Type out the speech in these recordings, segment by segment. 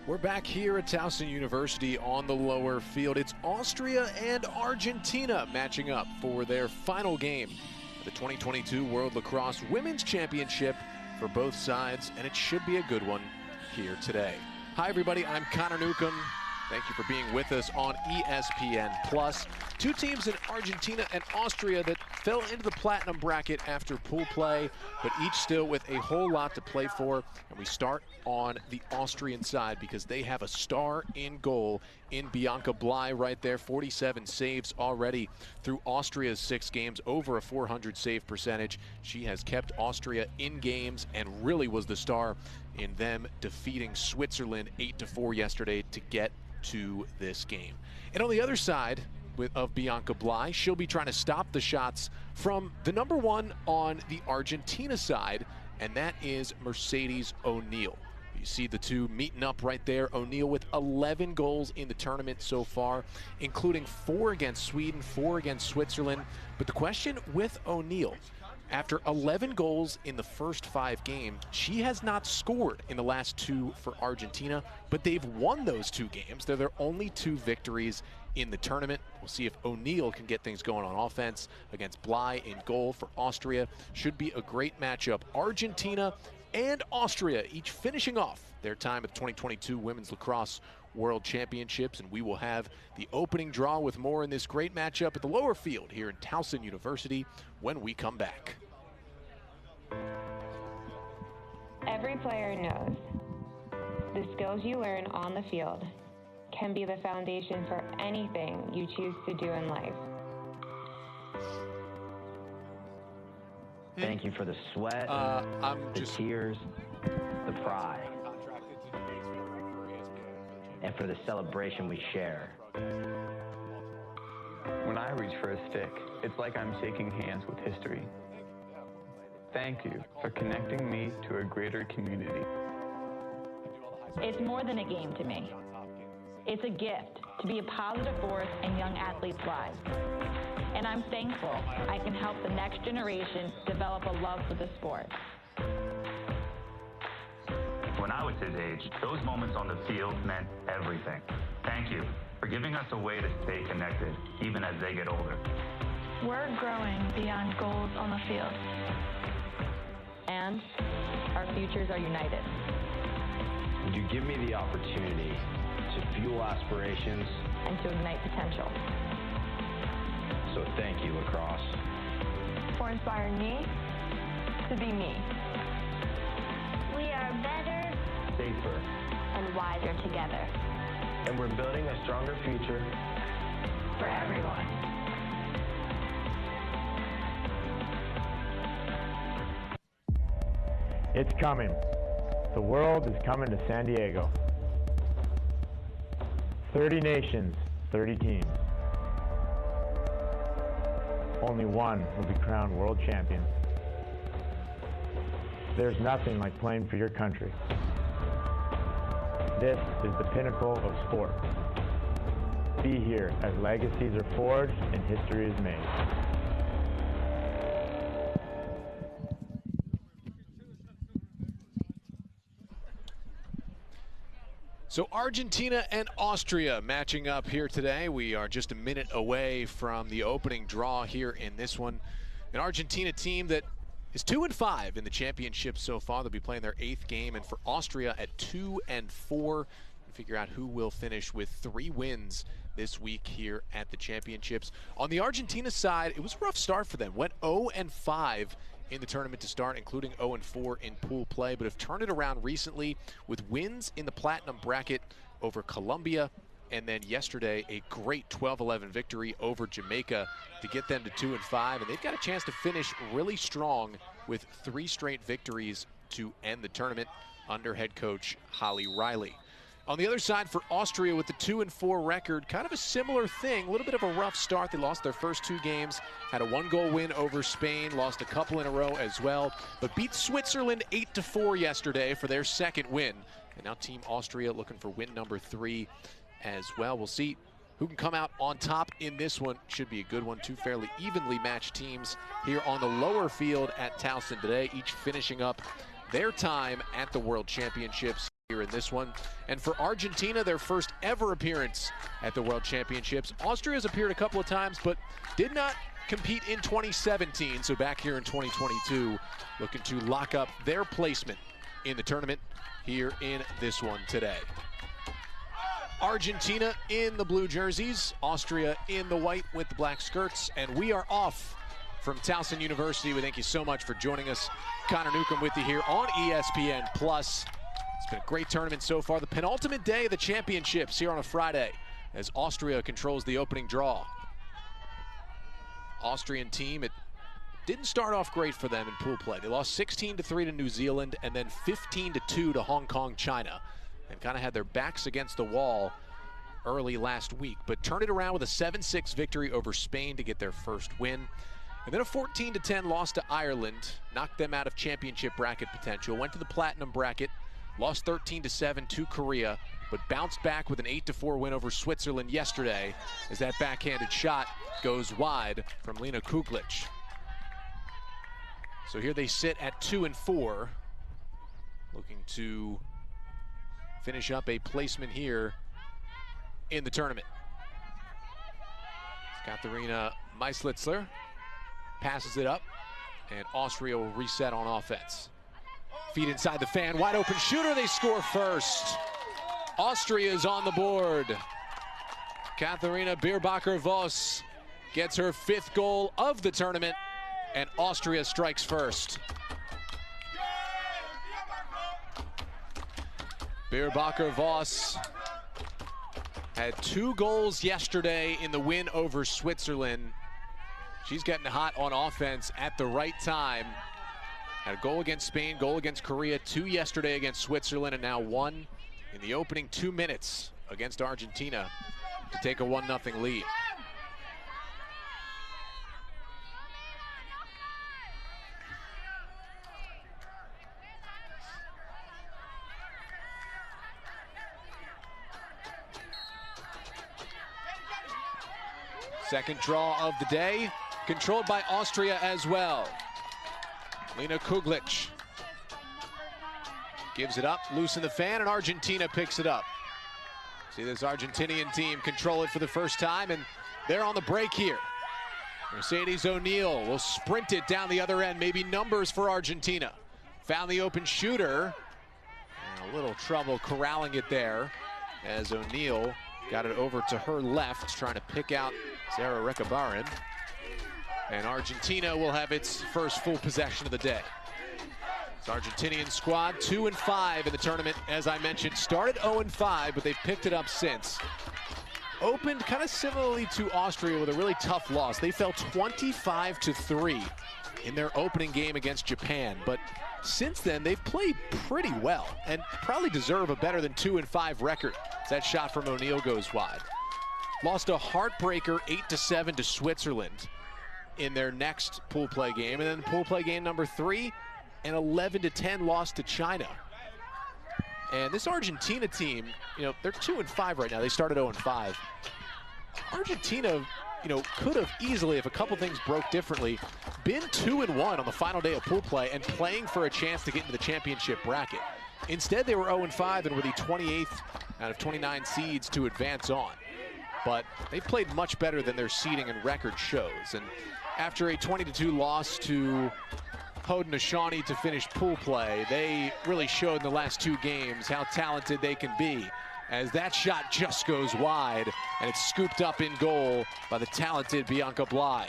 We're back here at Towson University on the lower field. It's Austria and Argentina matching up for their final game of the 2022 World Lacrosse Women's Championship for both sides, and it should be a good one here today. Hi everybody, I'm Connor Newcomb. Thank you for being with us on ESPN+. Two teams in Argentina and Austria that fell into the platinum bracket after pool play, but each still with a whole lot to play for. And we start on the Austrian side because they have a star in goal in Bianca Bly right there. 47 saves already through Austria's 6 games, over a 400 save percentage. She has kept Austria in games and really was the star in them defeating Switzerland 8-4 yesterday to get to this game. And on the other side of Bianca Bly, she'll be trying to stop the shots from the number one on the Argentina side, and that is Mercedes O'Neill. You see the two meeting up right there. O'Neill with 11 goals in the tournament so far, including 4 against Sweden, 4 against Switzerland. But the question with O'Neill, after 11 goals in the first 5 games, she has not scored in the last 2 for Argentina, but they've won those 2 games. They're their only 2 victories in the tournament. We'll see if O'Neill can get things going on offense against Bly in goal for Austria. Should be a great matchup. Argentina and Austria each finishing off their time at the 2022 Women's Lacrosse World Championships, and we will have the opening draw with more in this great matchup at the lower field here in Towson University when we come back. Every player knows the skills you learn on the field can be the foundation for anything you choose to do in life. Thank you for the sweat, the tears, the pride, and for the celebration we share. When I reach for a stick, it's like I'm shaking hands with history. Thank you for connecting me to a greater community. It's more than a game to me. It's a gift to be a positive force in young athletes' lives. And I'm thankful I can help the next generation develop a love for the sport. When I was his age, those moments on the field meant everything. Thank you for giving us a way to stay connected, even as they get older. We're growing beyond goals on the field. And our futures are united. You give me the opportunity to fuel aspirations and to ignite potential. So thank you, Lacrosse. For inspiring me to be me. We are better, safer, and wiser together. And we're building a stronger future for everyone. It's coming. The world is coming to San Diego. 30 nations, 30 teams. Only one will be crowned world champion. There's nothing like playing for your country. This is the pinnacle of sport. Be here as legacies are forged and history is made. So Argentina and Austria matching up here today. We are just a minute away from the opening draw here in this one. An Argentina team that is 2-5 in the championship so far. They'll be playing their 8th game, and for Austria at 2-4. Figure out who will finish with 3 wins this week here at the championships. On the Argentina side, it was a rough start for them. Went 0-5 in the tournament to start, including 0-4 in pool play, but have turned it around recently with wins in the platinum bracket over Colombia, and then yesterday a great 12-11 victory over Jamaica to get them to 2-5, and they've got a chance to finish really strong with 3 straight victories to end the tournament under head coach Holly Riley. On the other side for Austria with the 2-4 record, kind of a similar thing, a little bit of a rough start. They lost their first 2 games, had a 1-goal win over Spain, lost a couple in a row as well, but beat Switzerland 8-4 yesterday for their 2nd win. And now Team Austria looking for win number 3 as well. We'll see who can come out on top in this one. Should be a good one. 2 fairly evenly matched teams here on the lower field at Towson today, each finishing up their time at the World Championships. here in this one. And for Argentina, their first ever appearance at the World Championships. Austria has appeared a couple of times, but did not compete in 2017. So back here in 2022, looking to lock up their placement in the tournament here in this one today. Argentina in the blue jerseys, Austria in the white with the black skirts, and we are off from Towson University. We thank you so much for joining us. Connor Newcomb with you here on ESPN+. It's been a great tournament so far. The penultimate day of the championships here on a Friday as Austria controls the opening draw. Austrian team, it didn't start off great for them in pool play. They lost 16-3 to New Zealand and then 15-2 to Hong Kong, China, and kind of had their backs against the wall early last week, but turned it around with a 7-6 victory over Spain to get their first win. And then a 14-10 loss to Ireland, knocked them out of championship bracket potential, went to the platinum bracket, lost 13-7 to Korea, but bounced back with an 8-4 win over Switzerland yesterday as that backhanded shot goes wide from Lena Kuglic. So here they sit at 2-4, looking to finish up a placement here in the tournament. Katharina Meislitzler passes it up, and Austria will reset on offense. Feet inside the fan, wide open shooter, they score first. Austria is on the board. Katharina Bierbacher-Voss gets her 5th goal of the tournament, and Austria strikes first. Bierbacher-Voss had 2 goals yesterday in the win over Switzerland. She's getting hot on offense at the right time. Had a goal against Spain, goal against Korea, 2 yesterday against Switzerland, and now 1 in the opening 2 minutes against Argentina to take a 1-0 lead. Second draw of the day, controlled by Austria as well. Lena Kuglic gives it up, loose in the fan, and Argentina picks it up. See this Argentinian team control it for the first time, and they're on the break here. Mercedes O'Neal will sprint it down the other end, maybe numbers for Argentina. Found the open shooter, and a little trouble corralling it there as O'Neal got it over to her left, trying to pick out Sarah Rekabarin. And Argentina will have its first full possession of the day. This Argentinian squad, 2-5 in the tournament, as I mentioned. Started 0-5, but they've picked it up since. Opened kind of similarly to Austria with a really tough loss. They fell 25-3 in their opening game against Japan. But since then, they've played pretty well and probably deserve a better than 2-5 record. That shot from O'Neal goes wide. Lost a heartbreaker 8-7 to Switzerland in their next pool play game. And then pool play game number 3, an 11-10 loss to China. And this Argentina team, you know, they're 2-5 right now. They started 0-5. Argentina, you know, could have easily, if a couple things broke differently, been 2-1 on the final day of pool play and playing for a chance to get into the championship bracket. Instead, they were 0-5 and were the 28th out of 29 seeds to advance on. But they've played much better than their seeding and record shows. And after a 20-2 loss to Haudenosaunee to finish pool play, they really showed in the last 2 games how talented they can be, as that shot just goes wide, and it's scooped up in goal by the talented Bianca Bly.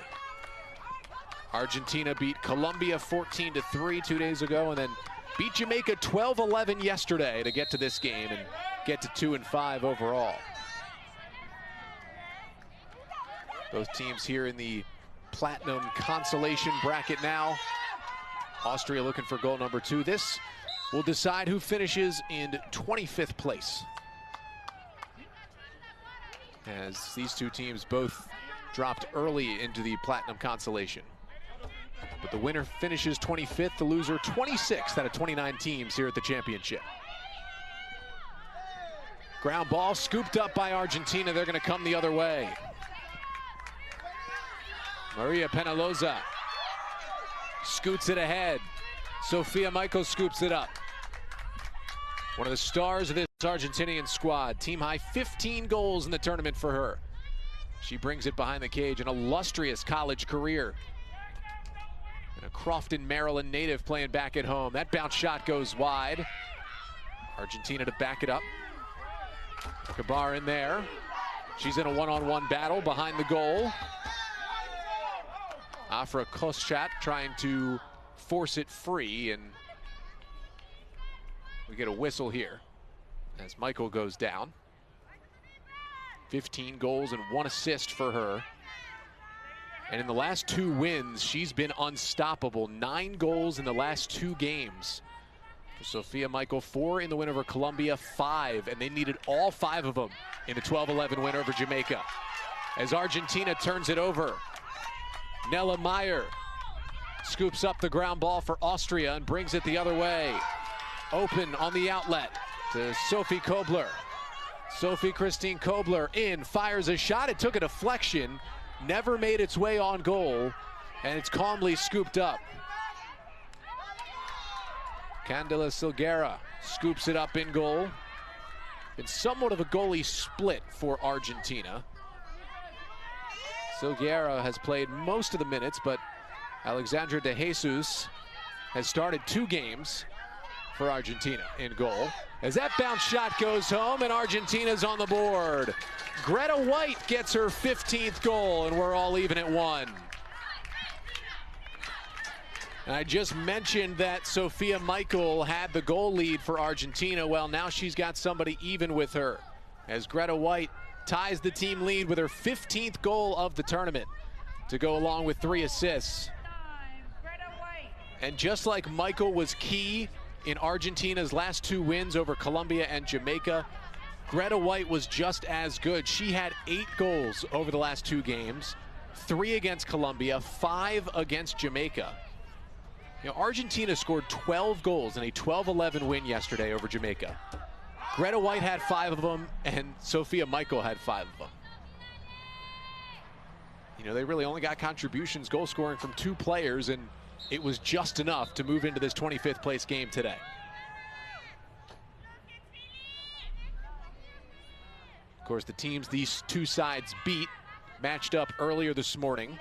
Argentina beat Colombia 14-3 2 days ago, and then beat Jamaica 12-11 yesterday to get to this game and get to 2-5 overall. Both teams here in the platinum consolation bracket now. Austria looking for goal number 2. This will decide who finishes in 25th place, as these 2 teams both dropped early into the platinum consolation. But the winner finishes 25th, the loser 26th out of 29 teams here at the championship. Ground ball scooped up by Argentina. They're going to come the other way. Maria Penaloza scoots it ahead. Sophia Michael scoops it up. One of the stars of this Argentinian squad. Team high 15 goals in the tournament for her. She brings it behind the cage, an illustrious college career. And a Crofton, Maryland native playing back at home. That bounce shot goes wide. Argentina to back it up. Kabar in there. She's in a one-on-one battle behind the goal. Afra Koschat trying to force it free, and we get a whistle here as Michael goes down. 15 goals and 1 assist for her. And in the last 2 wins, she's been unstoppable. 9 goals in the last 2 games. For Sophia Michael, 4 in the win over Colombia, 5, and they needed all 5 of them in the 12-11 win over Jamaica. As Argentina turns it over, Nella Meyer scoops up the ground ball for Austria and brings it the other way. Open on the outlet to Sophie Kobler. Sophie Christine Kobler in, fires a shot. It took a deflection, never made its way on goal, and it's calmly scooped up. Candela Silguera scoops it up in goal. It's somewhat of a goalie split for Argentina. Silguera has played most of the minutes, but Alexandra De Jesus has started 2 games for Argentina in goal. As that bounce shot goes home and Argentina's on the board. Greta White gets her 15th goal and we're all even at 1. And I just mentioned that Sophia Michael had the goal lead for Argentina. Well, now she's got somebody even with her, as Greta White ties the team lead with her 15th goal of the tournament to go along with 3 assists. And just like Michael was key in Argentina's last 2 wins over Colombia and Jamaica, Greta White was just as good. She had 8 goals over the last 2 games, 3 against Colombia, 5 against Jamaica. You know, Argentina scored 12 goals in a 12-11 win yesterday over Jamaica. Greta White had 5 of them, and Sophia Michael had 5 of them. You know, they really only got contributions, goal scoring from 2 players, and it was just enough to move into this 25th place game today. Of course, the teams these 2 sides beat matched up earlier this morning.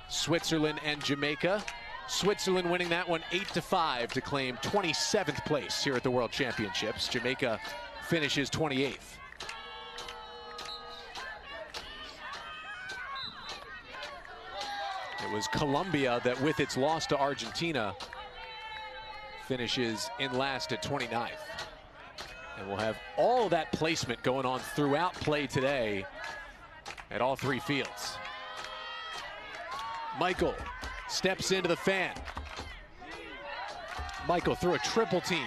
Switzerland and Jamaica. Switzerland winning that one 8-5 to claim 27th place here at the World Championships. Jamaica finishes 28th. It was Colombia that, with its loss to Argentina, finishes in last at 29th. And we'll have all of that placement going on throughout play today at all 3 fields. Michael steps into the fan. Michael threw a triple team.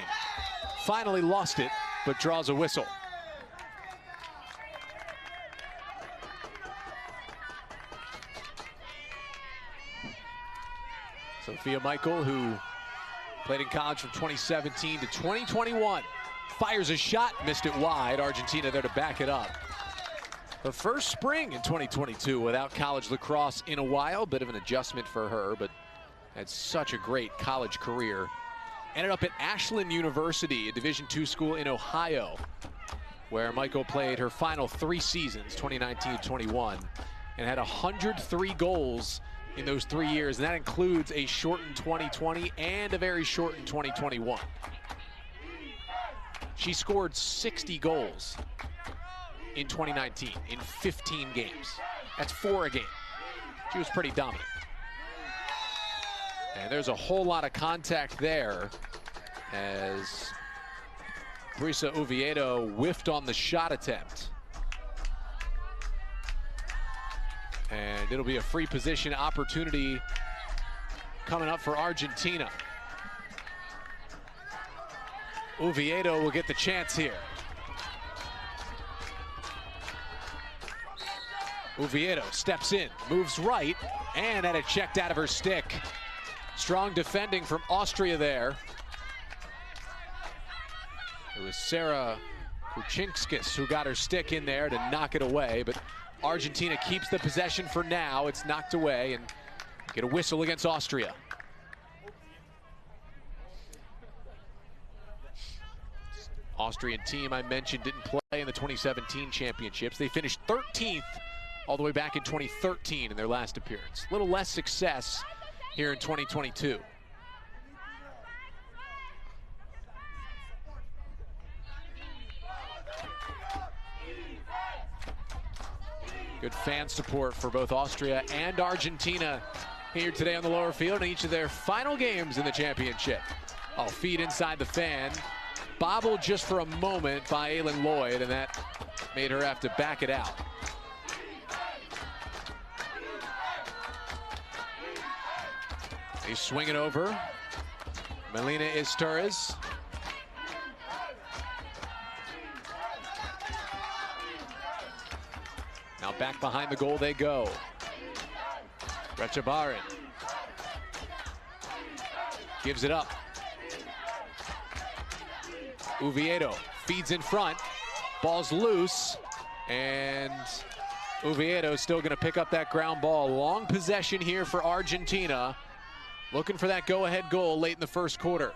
Finally lost it, but draws a whistle. Sophia Michael, who played in college from 2017 to 2021, fires a shot, missed it wide. Argentina there to back it up. Her first spring in 2022 without college lacrosse in a while. Bit of an adjustment for her, but had such a great college career. Ended up at Ashland University, a Division II school in Ohio, where Michael played her final 3 seasons, 2019-21, and had 103 goals in those 3 years, and that includes a shortened 2020 and a very shortened 2021. She scored 60 goals in 2019 in 15 games. That's 4 a game. She was pretty dominant. And there's a whole lot of contact there as Brisa Oviedo whiffed on the shot attempt. And it'll be a free position opportunity coming up for Argentina. Oviedo will get the chance here. Oviedo steps in, moves right, and had it checked out of her stick. Strong defending from Austria there. It was Sarah Kuchinskis who got her stick in there to knock it away, but Argentina keeps the possession for now. It's knocked away, and get a whistle against Austria. Austrian team I mentioned didn't play in the 2017 championships. They finished 13th all the way back in 2013 in their last appearance. A little less success here in 2022. Good fan support for both Austria and Argentina here today on the lower field in each of their final games in the championship. Oh, feed inside the fan. Bobbled just for a moment by Aylin Lloyd, and that made her have to back it out. They swing it over. Melina Izturriz. Now back behind the goal they go. Rechabarin gives it up. Oviedo feeds in front. Ball's loose, and Oviedo still going to pick up that ground ball. Long possession here for Argentina. Looking for that go-ahead goal late in the first quarter.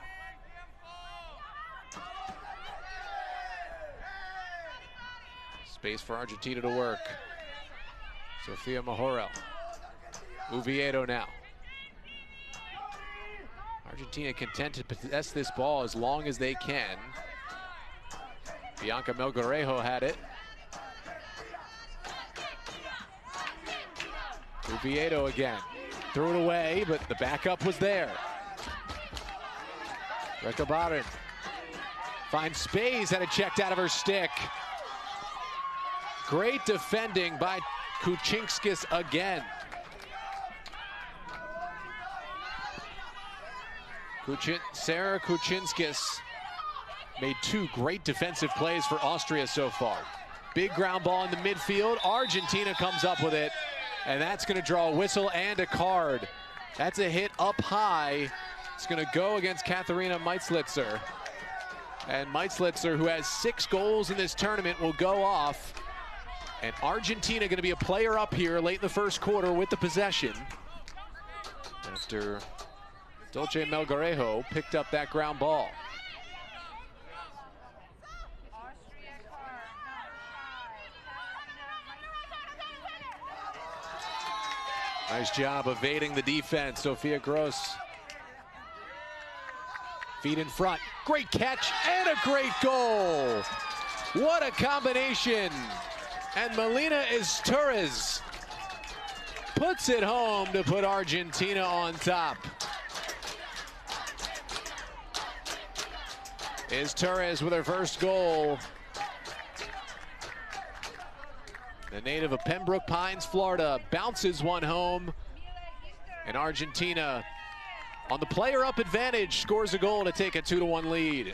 Space for Argentina to work. Sofia Majorel. Oviedo now. Argentina content to possess this ball as long as they can. Bianca Melgarejo had it. Oviedo again. Threw it away, but the backup was there. Rechabarin finds space, had it checked out of her stick. Great defending by Kuchinskis again. Sarah Kuchinskis made two great defensive plays for Austria so far. Big ground ball in the midfield. Argentina comes up with it, and that's going to draw a whistle and a card. That's a hit up high. It's going to go against Katharina Meitzlitzer. And Meitzlitzer, who has 6 goals in this tournament, will go off. And Argentina going to be a player up here late in the first quarter with the possession, after Dolce Melgarejo picked up that ground ball. Nice job evading the defense, Sophia Gross. Feet in front, great catch and a great goal. What a combination. And Melina Izturriz puts it home to put Argentina on top. Izturriz with her first goal. The native of Pembroke Pines, Florida, bounces one home. And Argentina, on the player-up advantage, scores a goal to take a 2-1 lead.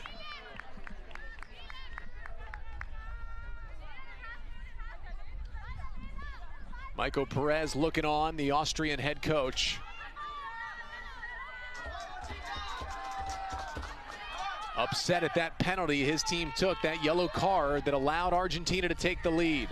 Michael Perez looking on, the Austrian head coach. Upset at that penalty his team took, that yellow card that allowed Argentina to take the lead.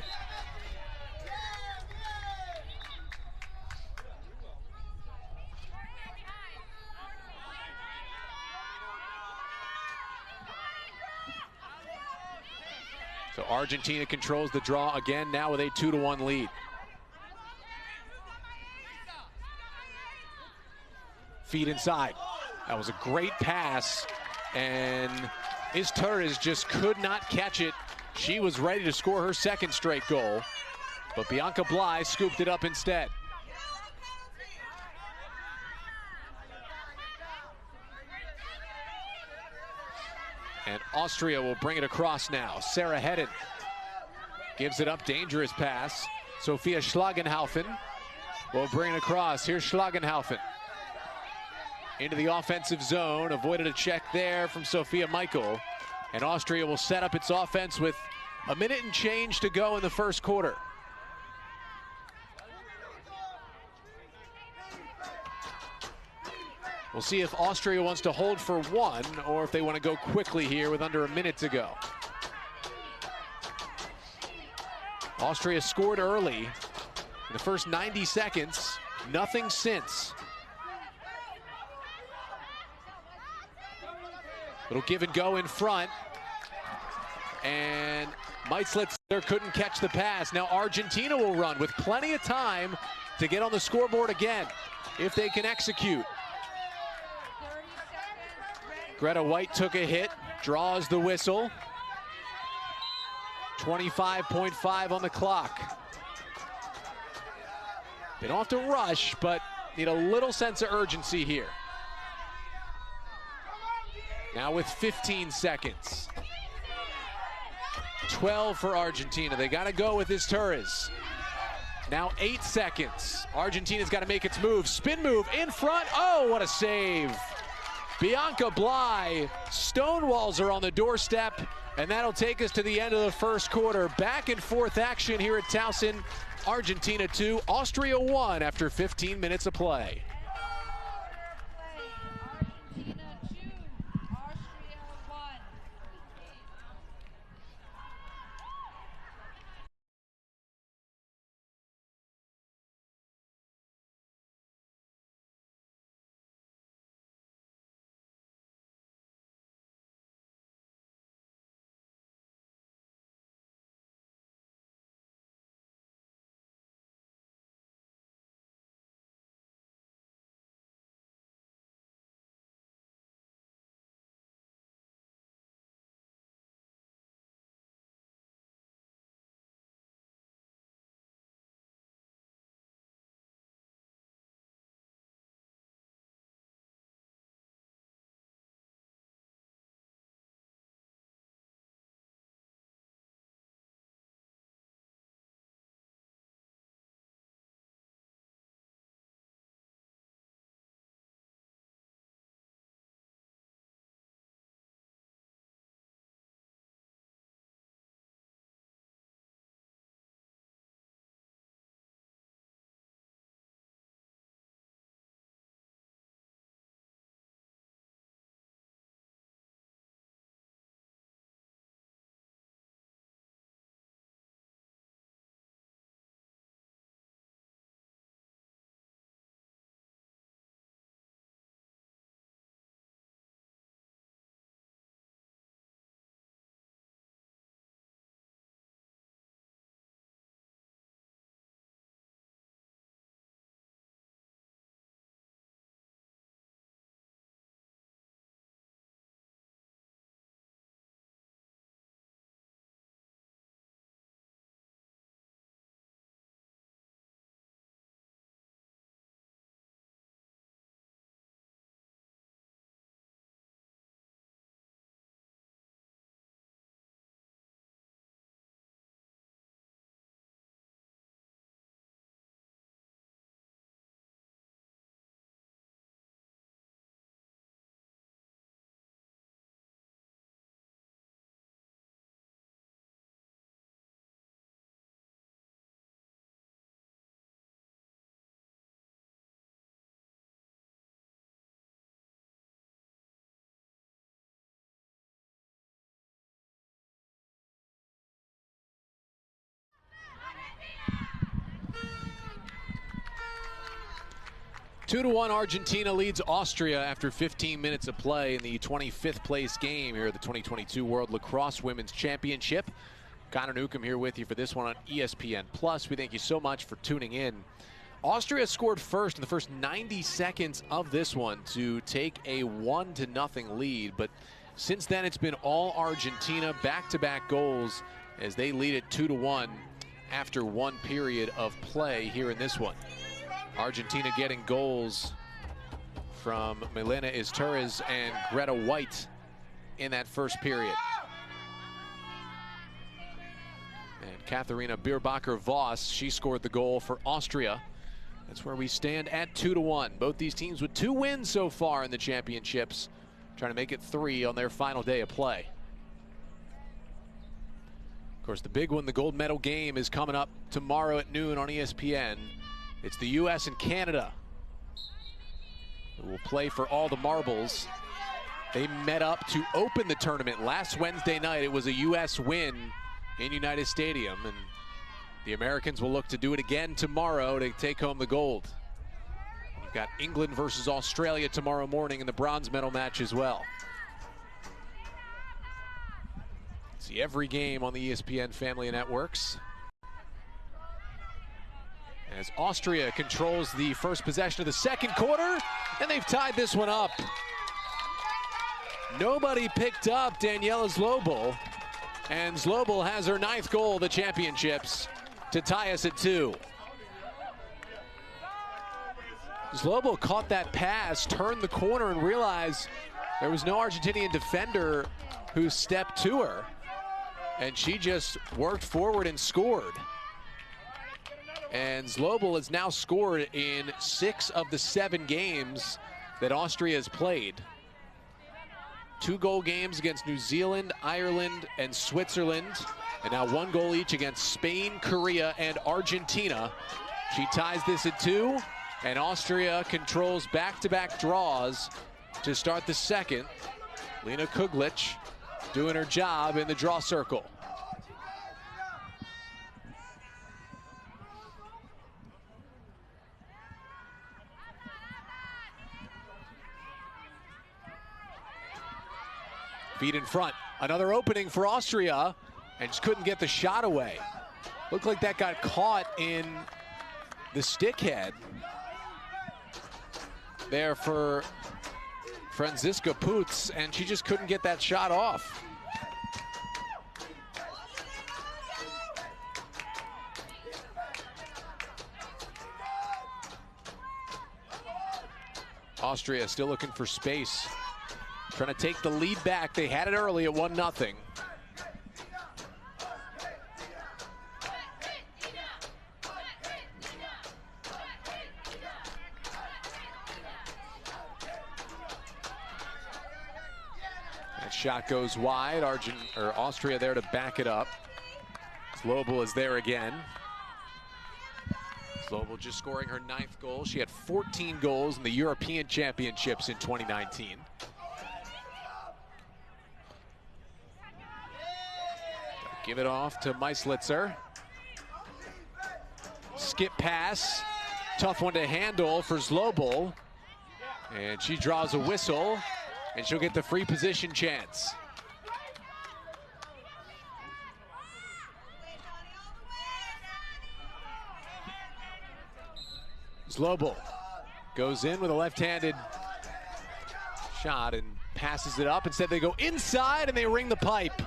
So Argentina controls the draw again, now with a 2-1 lead. Feet inside. That was a great pass, and Izturriz just could not catch it. She was ready to score her second straight goal, but Bianca Bly scooped it up instead. And Austria will bring it across now. Sarah Hedden gives it up, dangerous pass. Sophia Schlagenhaufen will bring it across. Here's Schlagenhaufen into the offensive zone, avoided a check there from Sophia Michael. And Austria will set up its offense with a minute and change to go in the first quarter. We'll see if Austria wants to hold for one or if they want to go quickly here with under a minute to go. Austria scored early in the first 90 seconds, nothing since. Little give and go in front. And Meitzlitzer couldn't catch the pass. Now Argentina will run with plenty of time to get on the scoreboard again if they can execute. Greta White took a hit, draws the whistle. 25.5 on the clock. They don't have to rush, but need a little sense of urgency here. Now with 15 seconds. 12 for Argentina. They got to go with this Torres. Now 8 seconds. Argentina's got to make its move. Spin move in front. Oh, what a save. Bianca Bly. Stonewalls are on the doorstep, and that'll take us to the end of the first quarter. Back and forth action here at Towson. Argentina 2, Austria 1 after 15 minutes of play. 2-1 Argentina leads Austria after 15 minutes of play in the 25th place game here at the 2022 World Lacrosse Women's Championship. Connor Newcomb here with you for this one on ESPN+. We thank you so much for tuning in. Austria scored first in the first 90 seconds of this one to take a 1-0 lead, but since then it's been all Argentina, back-to-back goals as they lead it 2-1 after one period of play here in this one. Argentina getting goals from Milena Izturriz and Greta White in that first period. And Katharina Bierbacher-Voss, she scored the goal for Austria. That's where we stand at 2-1. Both these teams with 2 wins so far in the championships, trying to make it 3 on their final day of play. Of course, the big one, the gold medal game, is coming up tomorrow at noon on ESPN. It's the U.S. and Canada who will play for all the marbles. They met up to open the tournament last Wednesday night. It was a U.S. win in United Stadium, and the Americans will look to do it again tomorrow to take home the gold. You've got England versus Australia tomorrow morning in the bronze medal match as well. See every game on the ESPN family of networks. As Austria controls the first possession of the second quarter, and they've tied this one up. Nobody picked up Daniela Zlobel, and Zlobel has her 9th goal of the championships to tie us at 2. Zlobel caught that pass, turned the corner, and realized there was no Argentinian defender who stepped to her, and she just worked forward and scored. And Zlobel has now scored in 6 of the 7 games that Austria has played. 2-goal games against New Zealand, Ireland, and Switzerland, and now 1 goal each against Spain, Korea, and Argentina. She ties this at 2, and Austria controls back-to-back draws to start the second. Lena Kuglic doing her job in the draw circle. Feet in front, another opening for Austria, and just couldn't get the shot away. Looked like that got caught in the stick head there for Franziska Putz, and she just couldn't get that shot off. Austria still looking for space. Trying to take the lead back. They had it early at 1-0. That shot goes wide. Austria there to back it up. Zlobel is there again. Zlobel just scoring her 9th goal. She had 14 goals in the European Championships in 2019. Give it off to Meislitzer. Skip pass. Tough one to handle for Zlobel. And she draws a whistle, and she'll get the free position chance. Zlobel goes in with a left-handed shot and passes it up. Instead, they go inside, and they ring the pipe.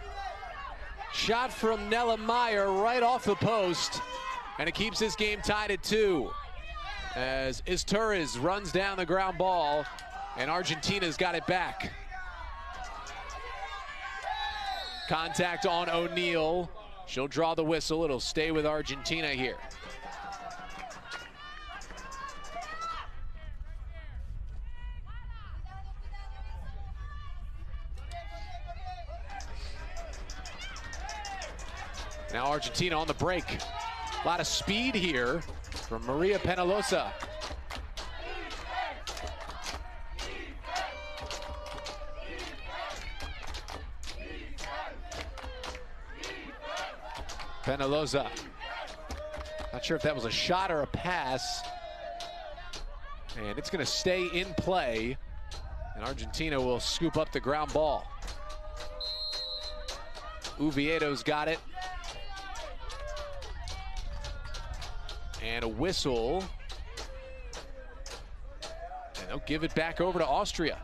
Shot from Nella Meyer right off the post, and it keeps this game tied at 2. As Izturriz runs down the ground ball, and Argentina's got it back. Contact on O'Neal. She'll draw the whistle. It'll stay with Argentina here. Now Argentina on the break. A lot of speed here from Maria Penalosa. Penalosa. Not sure if that was a shot or a pass. And it's going to stay in play. And Argentina will scoop up the ground ball. Oviedo's got it. And a whistle. And they'll give it back over to Austria.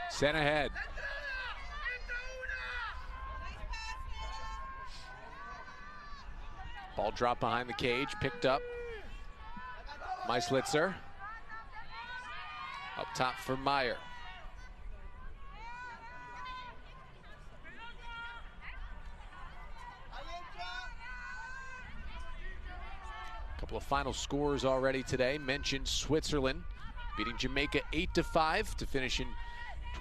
Sent ahead. Ball dropped behind the cage, picked up. Meislitzer. Up top for Meyer. A couple of final scores already today. Mentioned Switzerland beating Jamaica 8-5 to finish in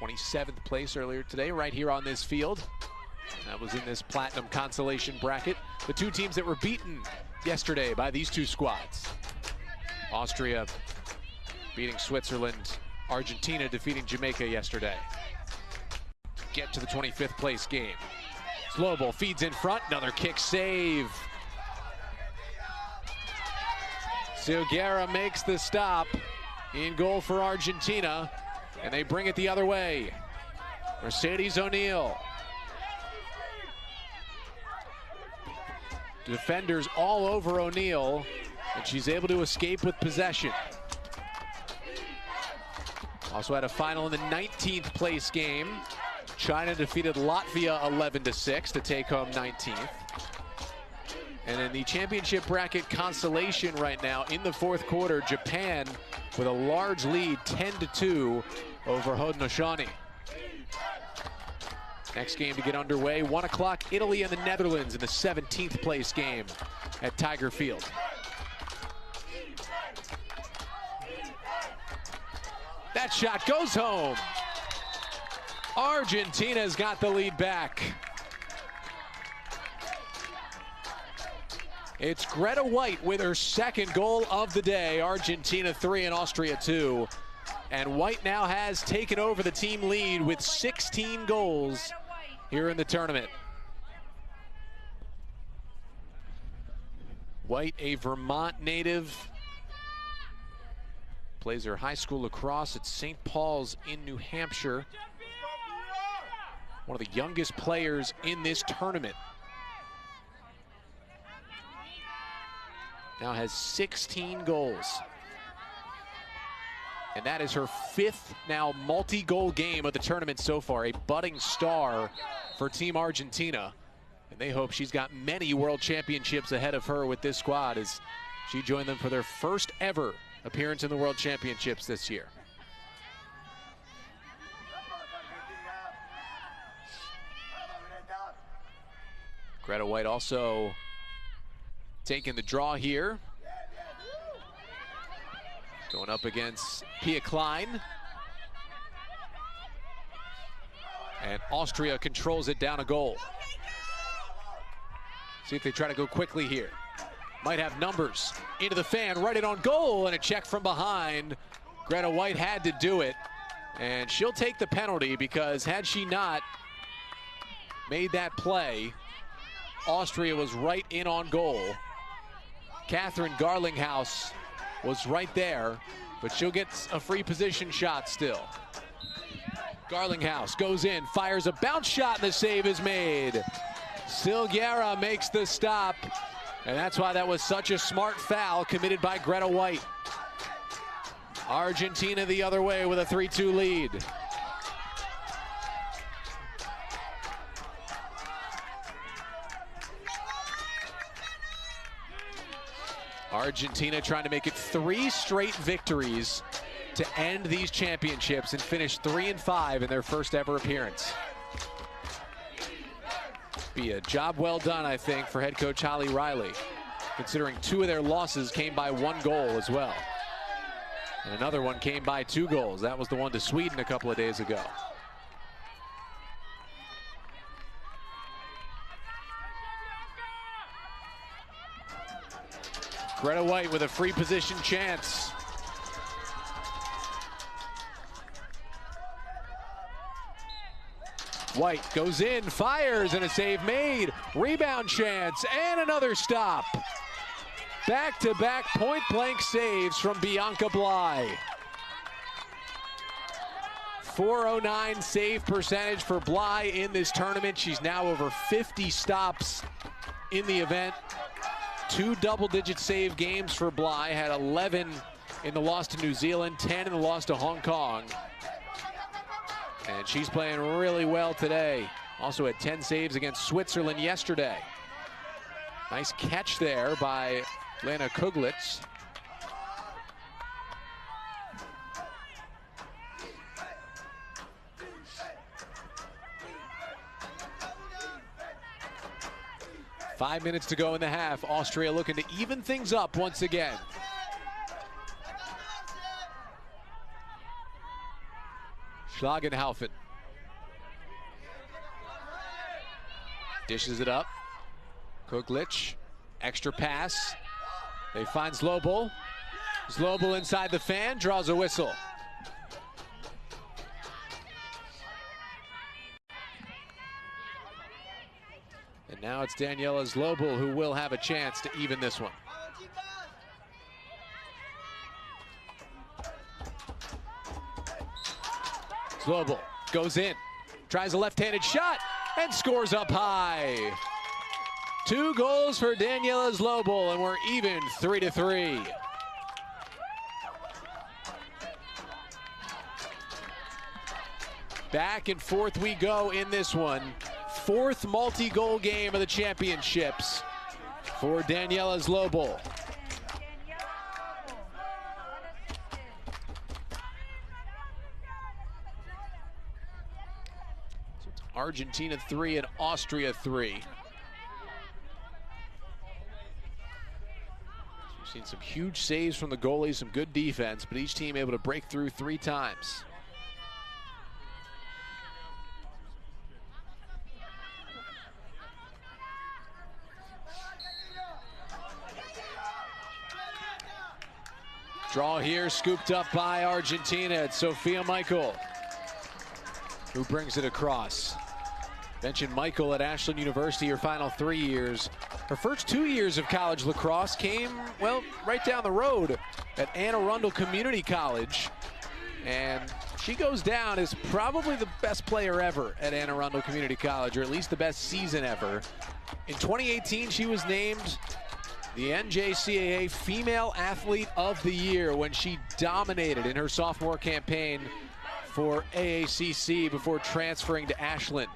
27th place earlier today, right here on this field. That was in this platinum consolation bracket. The two teams that were beaten yesterday by these two squads. Austria beating Switzerland. Argentina defeating Jamaica yesterday. Get to the 25th place game. Slobel feeds in front, another kick save. Silguera makes the stop. In goal for Argentina, and they bring it the other way. Mercedes O'Neal. Defenders all over O'Neal, and she's able to escape with possession. Also had a final in the 19th place game. China defeated Latvia 11-6 to take home 19th. And in the championship bracket consolation right now, in the fourth quarter, Japan with a large lead, 10-2 over Haudenosaunee. Next game to get underway, 1 o'clock, Italy and the Netherlands in the 17th place game at Tiger Field. That shot goes home. Argentina's got the lead back. It's Greta White with her second goal of the day. Argentina 3 and Austria 2. And White now has taken over the team lead with 16 goals here in the tournament. White, a Vermont native, plays her high school lacrosse at St. Paul's in New Hampshire. One of the youngest players in this tournament. Now has 16 goals. And that is her 5th now multi-goal game of the tournament so far. A budding star for Team Argentina. And they hope she's got many world championships ahead of her with this squad as she joined them for their first ever appearance in the world championships this year. Greta White also taking the draw here. Going up against Pia Klein. And Austria controls it down a goal. See if they try to go quickly here. Might have numbers. Into the fan, right in on goal, and a check from behind. Greta White had to do it. And she'll take the penalty because had she not made that play, Austria was right in on goal. Catherine Garlinghouse was right there, but she'll get a free position shot still. Garlinghouse goes in, fires a bounce shot, and the save is made. Silguera makes the stop, and that's why that was such a smart foul committed by Greta White. Argentina the other way with a 3-2 lead. Argentina trying to make it 3 straight victories to end these championships and finish 3-5 in their first ever appearance. Be a job well done, I think, for head coach Holly Riley, considering 2 of their losses came by 1 goal as well. And another one came by 2 goals. That was the one to Sweden a couple of days ago. Greta White with a free position chance. White goes in, fires, and a save made. Rebound chance, and another stop. Back-to-back point-blank saves from Bianca Bly. 409 save percentage for Bly in this tournament. She's now over 50 stops in the event. 2 double-digit save games for Bly. Had 11 in the loss to New Zealand, 10 in the loss to Hong Kong. And she's playing really well today. Also had 10 saves against Switzerland yesterday. Nice catch there by Lena Kuglitz. Five minutes to go in the half. Austria looking to even things up once again. Schlagenhaufen dishes it up. Kuglitz, extra pass. They find Slobel. Zlobel inside the fan, draws a whistle. And now it's Daniela Zlobel who will have a chance to even this one. Zlobel goes in, tries a left-handed shot, and scores up high. 2 goals for Daniela Zlobel, and we're even 3-3. Back and forth we go in this one. 4th multi-goal game of the championships for Daniela Zlobel. So it's Argentina 3 and Austria 3. So we've seen some huge saves from the goalies, some good defense, but each team able to break through 3 times. Draw here, scooped up by Argentina. It's Sophia Michael who brings it across. Mentioned Michael at Ashland University, her final 3 years. Her first 2 years of college lacrosse came, well, right down the road at Anne Arundel Community College. And she goes down as probably the best player ever at Anne Arundel Community College, or at least the best season ever. In 2018, she was named the NJCAA Female Athlete of the Year when she dominated in her sophomore campaign for AACC before transferring to Ashland,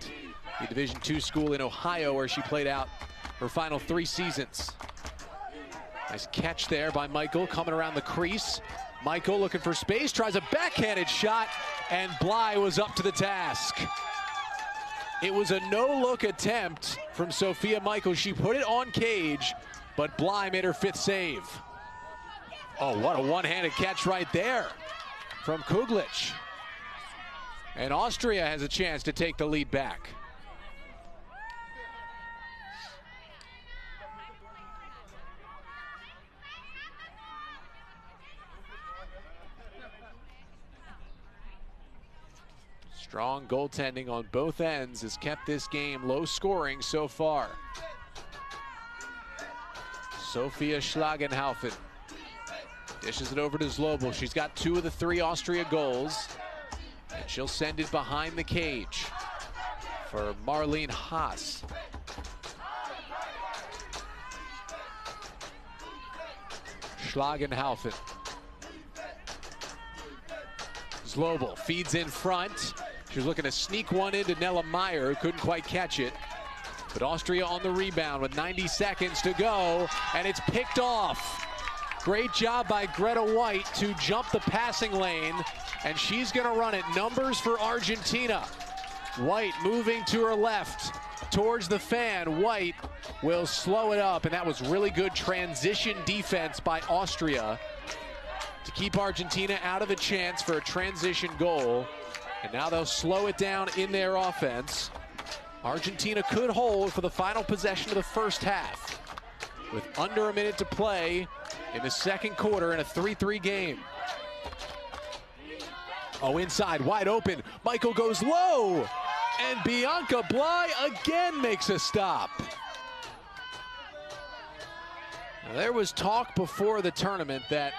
the Division II school in Ohio, where she played out her final 3 seasons. Nice catch there by Michael, coming around the crease. Michael looking for space, tries a backhanded shot, and Bly was up to the task. It was a no-look attempt from Sophia Michael. She put it on cage, but Bly made her 5th save. Oh, what a one-handed catch right there from Kuglic. And Austria has a chance to take the lead back. Strong goaltending on both ends has kept this game low scoring so far. Sophia Schlagenhaufen dishes it over to Zlobel. She's got 2 of the 3 Austria goals, and she'll send it behind the cage for Marlene Haas. Schlagenhaufen. Zlobel feeds in front. She was looking to sneak one into Nella Meyer, couldn't quite catch it. But Austria on the rebound with 90 seconds to go, and it's picked off. Great job by Greta White to jump the passing lane, and she's gonna run it. Numbers for Argentina. White moving to her left towards the fan. White will slow it up, and that was really good transition defense by Austria to keep Argentina out of the chance for a transition goal. And now they'll slow it down in their offense. Argentina could hold for the final possession of the first half with under a minute to play in the second quarter in a 3-3 game. Oh, inside, wide open. Michael goes low, and Bianca Bly again makes a stop. Now, there was talk before the tournament that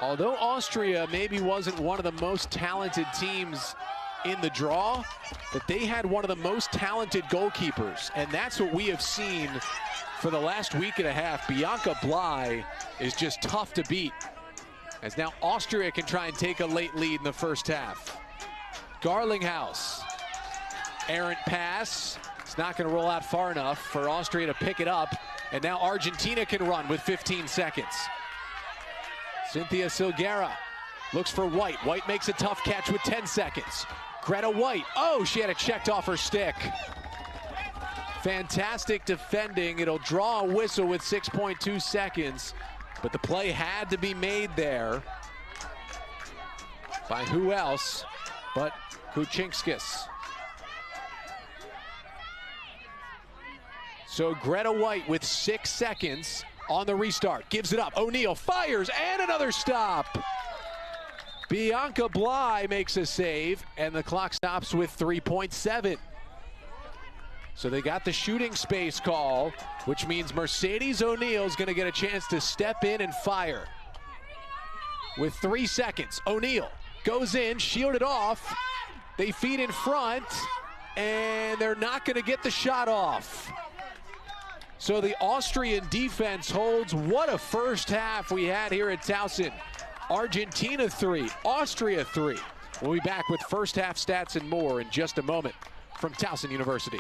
although Austria maybe wasn't one of the most talented teams in the draw, that they had one of the most talented goalkeepers, and that's what we have seen for the last week and a half. Bianca Bly is just tough to beat, as now Austria can try and take a late lead in the first half. Garlinghouse, errant pass. It's not going to roll out far enough for Austria to pick it up, and now Argentina can run with 15 seconds. Cynthia Silguera looks for White. White makes a tough catch with 10 seconds. Greta White, oh, she had it checked off her stick. Fantastic defending. It'll draw a whistle with 6.2 seconds, but the play had to be made there by who else but Kuchinskis. So Greta White with 6 seconds on the restart. Gives it up. O'Neal fires and another stop. Bianca Bly makes a save, and the clock stops with 3.7. So they got the shooting space call, which means Mercedes O'Neal is going to get a chance to step in and fire. With 3 seconds, O'Neal goes in, shielded off. They feed in front, and they're not going to get the shot off. So the Austrian defense holds. What a first half we had here at Towson. Argentina 3, Austria 3. We'll be back with first half stats and more in just a moment from Towson University.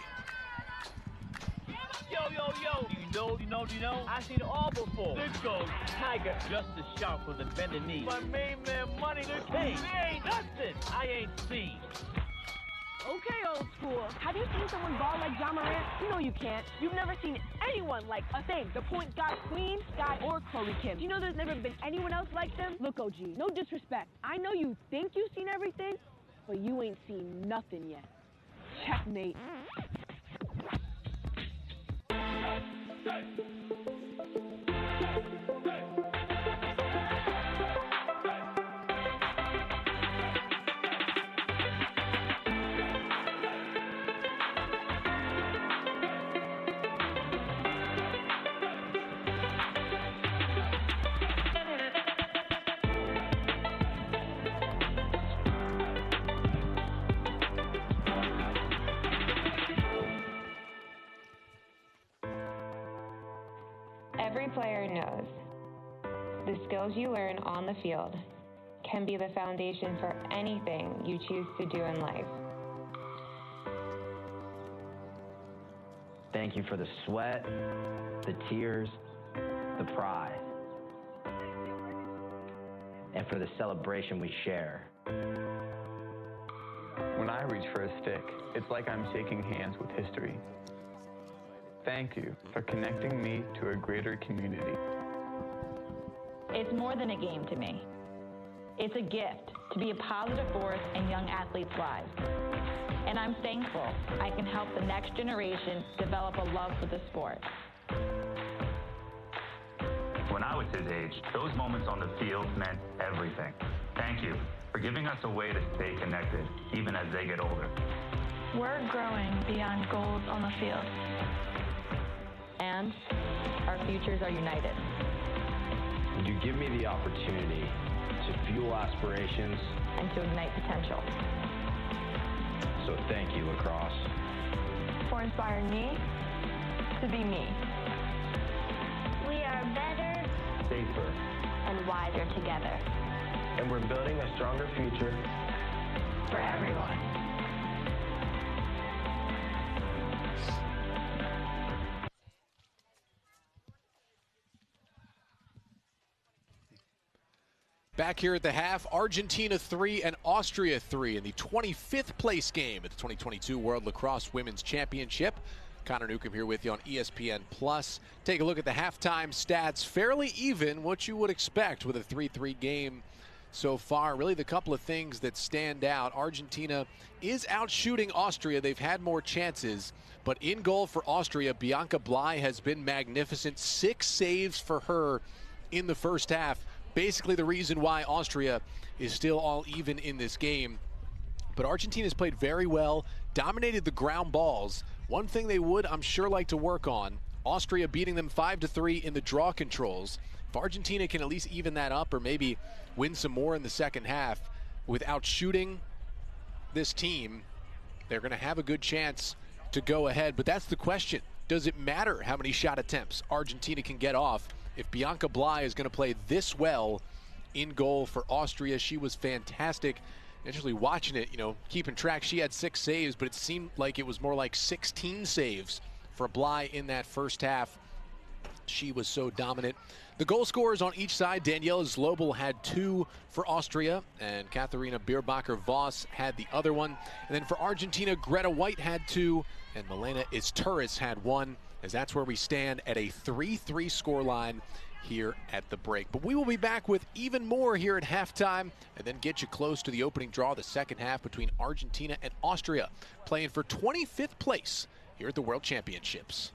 You know, I seen it all before. This goes Tiger, just as sharp as a bending knee. My main man money, this king. Ain't nothing I ain't seen. Okay, old school. Have you seen someone ball like John Morant? You know you can't. You've never seen anyone like a thing. The point guard Queen, Sky, or Chloe Kim. You know there's never been anyone else like them? Look, OG, no disrespect. I know you think you've seen everything, but you ain't seen nothing yet. Checkmate. Every player knows the skills you learn on the field can be the foundation for anything you choose to do in life. Thank you for the sweat, the tears, the pride, and for the celebration we share. When I reach for a stick, it's like I'm shaking hands with history. Thank you for connecting me to a greater community. It's more than a game to me. It's a gift to be a positive force in young athletes' lives. And I'm thankful I can help the next generation develop a love for the sport. When I was his age, those moments on the field meant everything. Thank you for giving us a way to stay connected, even as they get older. We're growing beyond goals on the field. And our futures are united. Would you give me the opportunity to fuel aspirations And to ignite potential. So thank you, Lacrosse. For inspiring me to be me. We are better Safer. and wiser together. And we're building a stronger future For everyone. Back here at the half, Argentina 3 and Austria 3 in the 25th place game at the 2022 World Lacrosse Women's Championship. Connor Newcomb here with you on ESPN+. Take a look at the halftime stats. Fairly even, what you would expect with a 3-3 game so far. Really the couple of things that stand out. Argentina is out shooting Austria. They've had more chances. But in goal for Austria, Bianca Bly has been magnificent. 6 saves for her in the first half. Basically the reason why Austria is still all even in this game. But Argentina's played very well, dominated the ground balls. One thing they would, I'm sure, like to work on, Austria beating them 5-3 in the draw controls. If Argentina can at least even that up or maybe win some more in the second half without shooting this team, they're going to have a good chance to go ahead. But that's the question. Does it matter how many shot attempts Argentina can get off if Bianca Bly is going to play this well in goal for Austria? She was fantastic. Actually watching it, keeping track, she had 6 saves, but it seemed like it was more like 16 saves for Bly in that first half. She was so dominant. The goal scorers on each side, Daniela Zlobel had 2 for Austria, and Katharina Bierbacher-Voss had the other one. And then for Argentina, Greta White had 2, and Milena Izturis had 1, as that's where we stand at a 3-3 scoreline here at the break. But we will be back with even more here at halftime and then get you close to the opening draw, the second half between Argentina and Austria, playing for 25th place here at the World Championships.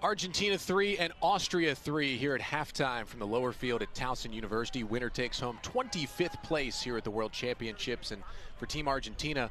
Argentina 3 and Austria 3 here at halftime from the lower field at Towson University. Winner takes home 25th place here at the World Championships. And for Team Argentina,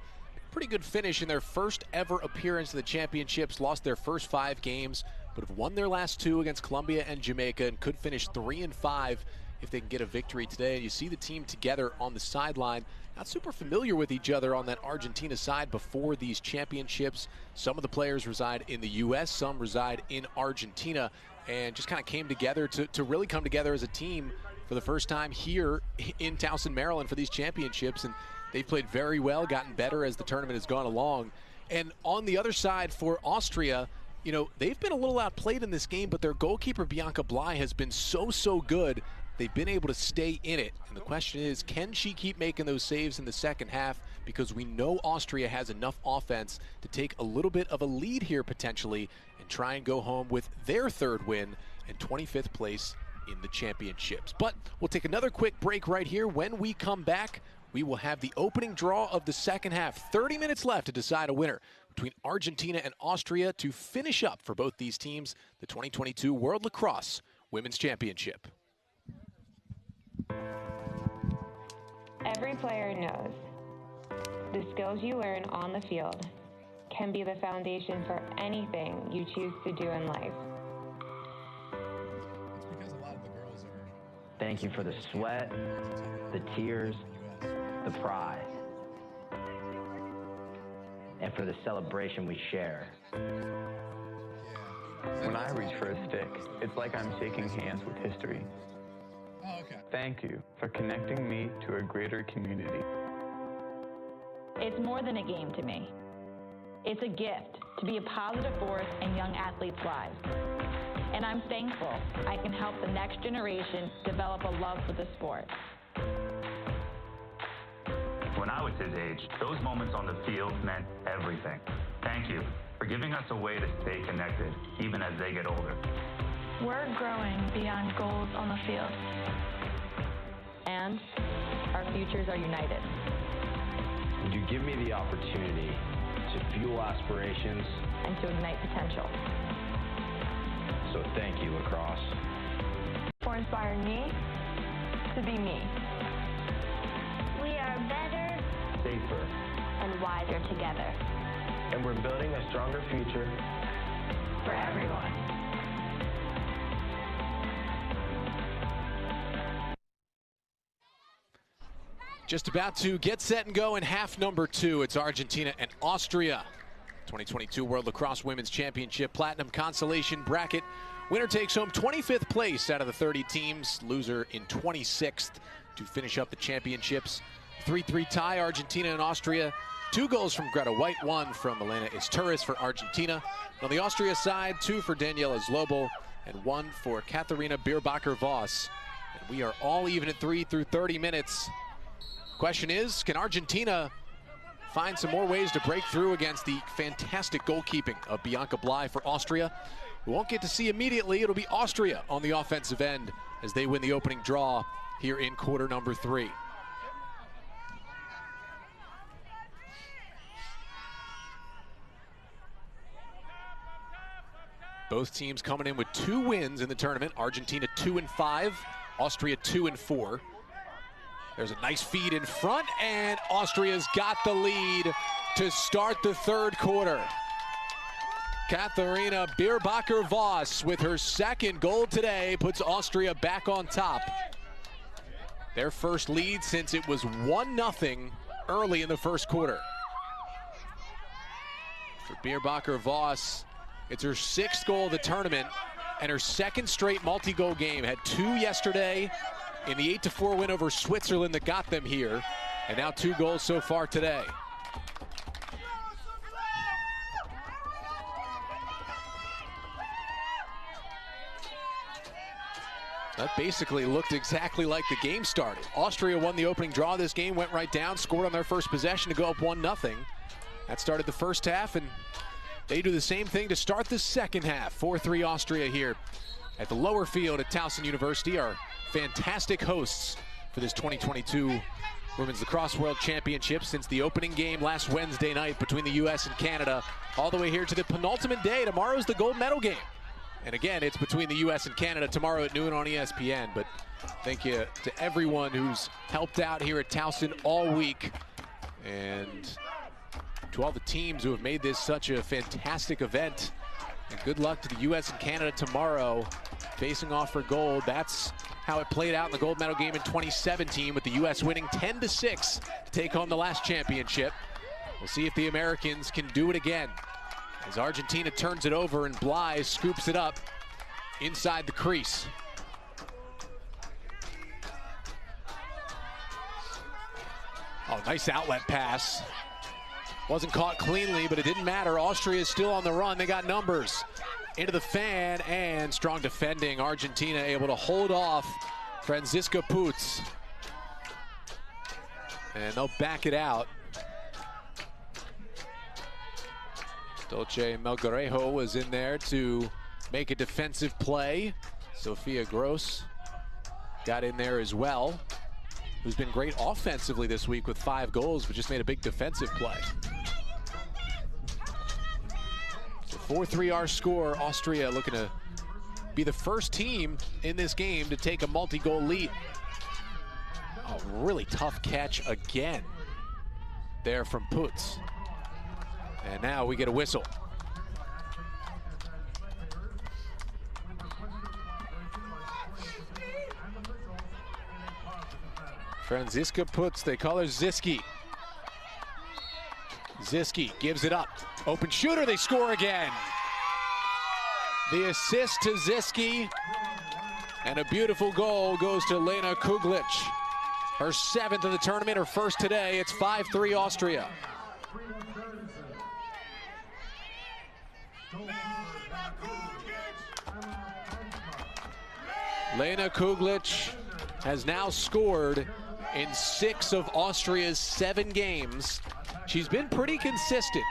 pretty good finish in their first ever appearance of the championships. Lost their first 5 games, but have won their last 2 against Colombia and Jamaica and could finish 3-5 if they can get a victory today. And you see the team together on the sideline, not super familiar with each other on that Argentina side before these championships. Some of the players reside in the U.S., some reside in Argentina, and just kind of came together to really come together as a team for the first time here in Towson, Maryland for these championships. And they've played very well, gotten better as the tournament has gone along. And on the other side for Austria, you know, they've been a little outplayed in this game, but their goalkeeper, Bianca Bly, has been so good. They've been able to stay in it. And the question is, can she keep making those saves in the second half? Because we know Austria has enough offense to take a little bit of a lead here potentially and try and go home with their 3rd win and 25th place in the championships. But we'll take another quick break right here. When we come back, we will have the opening draw of the second half. 30 minutes left to decide a winner between Argentina and Austria to finish up for both these teams the 2022 World Lacrosse Women's Championship. Every player knows the skills you learn on the field can be the foundation for anything you choose to do in life. Thank you for the sweat, the tears, the pride, and for the celebration we share. When I reach for a stick, it's like I'm shaking hands with history. Thank you for connecting me to a greater community. It's more than a game to me. It's a gift to be a positive force in young athletes' lives. And I'm thankful I can help the next generation develop a love for the sport. When I was his age, those moments on the field meant everything. Thank you for giving us a way to stay connected, even as they get older. We're growing beyond goals on the field. And our futures are united. Would you give me the opportunity to fuel aspirations and to ignite potential? So thank you, Lacrosse. For inspiring me to be me. We are better, safer, and wiser together. And we're building a stronger future for everyone. Just about to get set and go in half number 2. It's Argentina and Austria. 2022 World Lacrosse Women's Championship Platinum Consolation Bracket. Winner takes home 25th place out of the 30 teams. Loser in 26th to finish up the championships. 3-3 tie, Argentina and Austria. 2 goals from Greta White, 1 from Milena Isturis for Argentina. On the Austria side, 2 for Daniela Zlobel and 1 for Katharina Bierbacher-Voss. And we are all even at 3 through 30 minutes. Question is, can Argentina find some more ways to break through against the fantastic goalkeeping of Bianca Bly for Austria? We won't get to see immediately. It'll be Austria on the offensive end as they win the opening draw here in quarter number 3. Both teams coming in with 2 wins in the tournament. Argentina 2-5, Austria 2-4. There's a nice feed in front, and Austria's got the lead to start the 3rd quarter. Katharina Bierbacher-Voss with her 2nd goal today puts Austria back on top. Their first lead since it was 1-0 early in the 1st quarter. For Bierbacher-Voss, it's her 6th goal of the tournament and her 2nd straight multi-goal game. Had 2 yesterday in the 8-4 win over Switzerland that got them here, and now 2 goals so far today. That basically looked exactly like the game started. Austria won the opening draw of this game, went right down, scored on their first possession to go up 1-0. That started the first half, and they do the same thing to start the second half. 4-3 Austria here at the lower field at Towson University, our fantastic hosts for this 2022 Women's Lacrosse World Championship since the opening game last Wednesday night between the U.S. and Canada, all the way here to the penultimate day. Tomorrow's the gold medal game. And again, it's between the U.S. and Canada tomorrow at noon on ESPN. But thank you to everyone who's helped out here at Towson all week. And to all the teams who have made this such a fantastic event. And good luck to the U.S. and Canada tomorrow, facing off for gold. That's how it played out in the gold medal game in 2017, with the U.S. winning 10-6 to take home the last championship. We'll see if the Americans can do it again, as Argentina turns it over and Bly scoops it up inside the crease. Oh, nice outlet pass. Wasn't caught cleanly, but it didn't matter. Austria is still on the run. They got numbers. Into the fan, and strong defending. Argentina able to hold off Franziska Putz. And they'll back it out. Dolce Melgarejo was in there to make a defensive play. Sophia Gross got in there as well, who's been great offensively this week with 5 goals, but just made a big defensive play. 4-3 our score. Austria looking to be the first team in this game to take a multi-goal lead. A really tough catch again there from Putz. And now we get a whistle. Franziska Putz, they call her Ziski. Ziski gives it up. Open shooter, they score again. The assist to Ziski, and a beautiful goal goes to Lena Kuglic. Her 7th of the tournament, her first today. It's 5-3 Austria. Lena Kuglic has now scored in 6 of Austria's 7 games. She's been pretty consistent.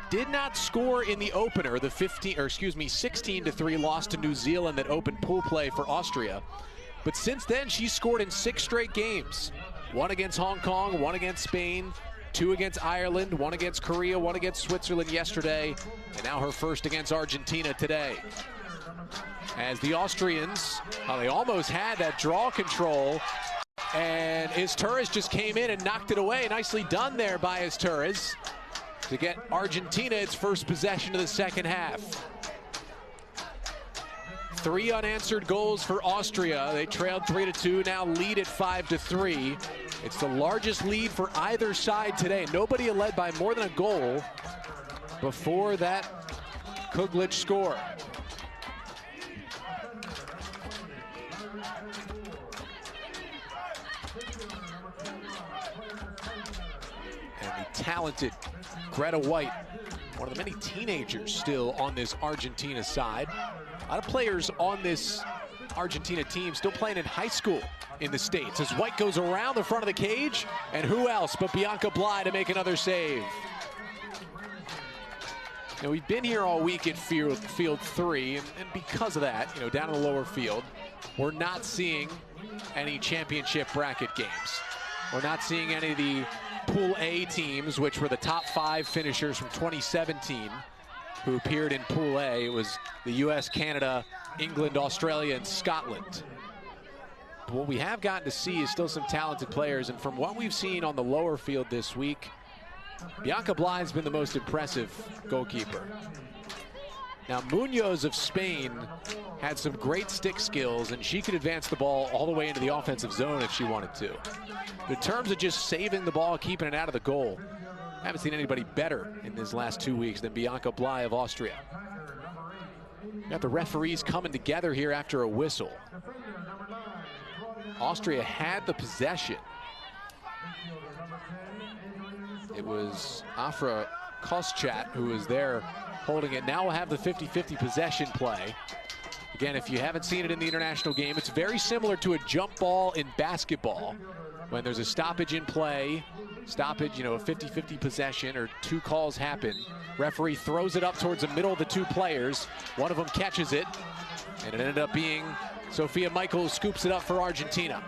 Did not score in the opener, the 16-3 loss to New Zealand that opened pool play for Austria. But since then, she's scored in 6 straight games. 1 against Hong Kong, 1 against Spain, 2 against Ireland, 1 against Korea, 1 against Switzerland yesterday, and now her first against Argentina today. As the Austrians, they almost had that draw control, and Izturis just came in and knocked it away. Nicely done there by Izturis to get Argentina its first possession of the second half. 3 unanswered goals for Austria. They trailed 3-2, now lead at 5-3. It's the largest lead for either side today. Nobody led by more than a goal before that Kuglic score. And the talented Greta White, one of the many teenagers still on this Argentina side. A lot of players on this Argentina team still playing in high school in the States, as White goes around the front of the cage, and who else but Bianca Bly to make another save. Now, we've been here all week at field 3, and because of that, down in the lower field, we're not seeing any championship bracket games. We're not seeing any of the Pool A teams, which were the top 5 finishers from 2017, who appeared in Pool A. It was the US, Canada, England, Australia, and Scotland. But what we have gotten to see is still some talented players, and from what we've seen on the lower field this week, Bianca Bly has been the most impressive goalkeeper. Now, Munoz of Spain had some great stick skills, and she could advance the ball all the way into the offensive zone if she wanted to. But in terms of just saving the ball, keeping it out of the goal, I haven't seen anybody better in these last 2 weeks than Bianca Bly of Austria. We got the referees coming together here after a whistle. Austria had the possession. It was Afra Koschat who was there holding it. Now we'll have the 50-50 possession play. Again, if you haven't seen it in the international game, it's very similar to a jump ball in basketball. When there's a stoppage in play, a 50-50 possession, or 2 calls happen, referee throws it up towards the middle of the 2 players. One of them catches it, and it ended up being Sophia Michael who scoops it up for Argentina.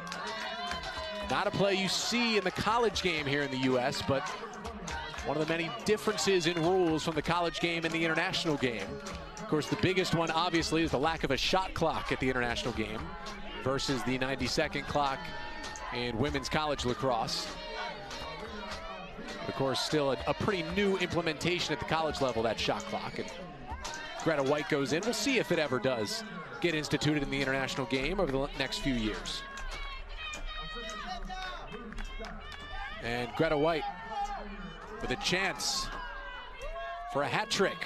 Not a play you see in the college game here in the U.S., but one of the many differences in rules from the college game and the international game. Of course, the biggest one, obviously, is the lack of a shot clock at the international game versus the 90-second clock in women's college lacrosse. Of course, still a pretty new implementation at the college level, that shot clock. And Greta White goes in. We'll see if it ever does get instituted in the international game over the next few years. And Greta White with a chance for a hat trick.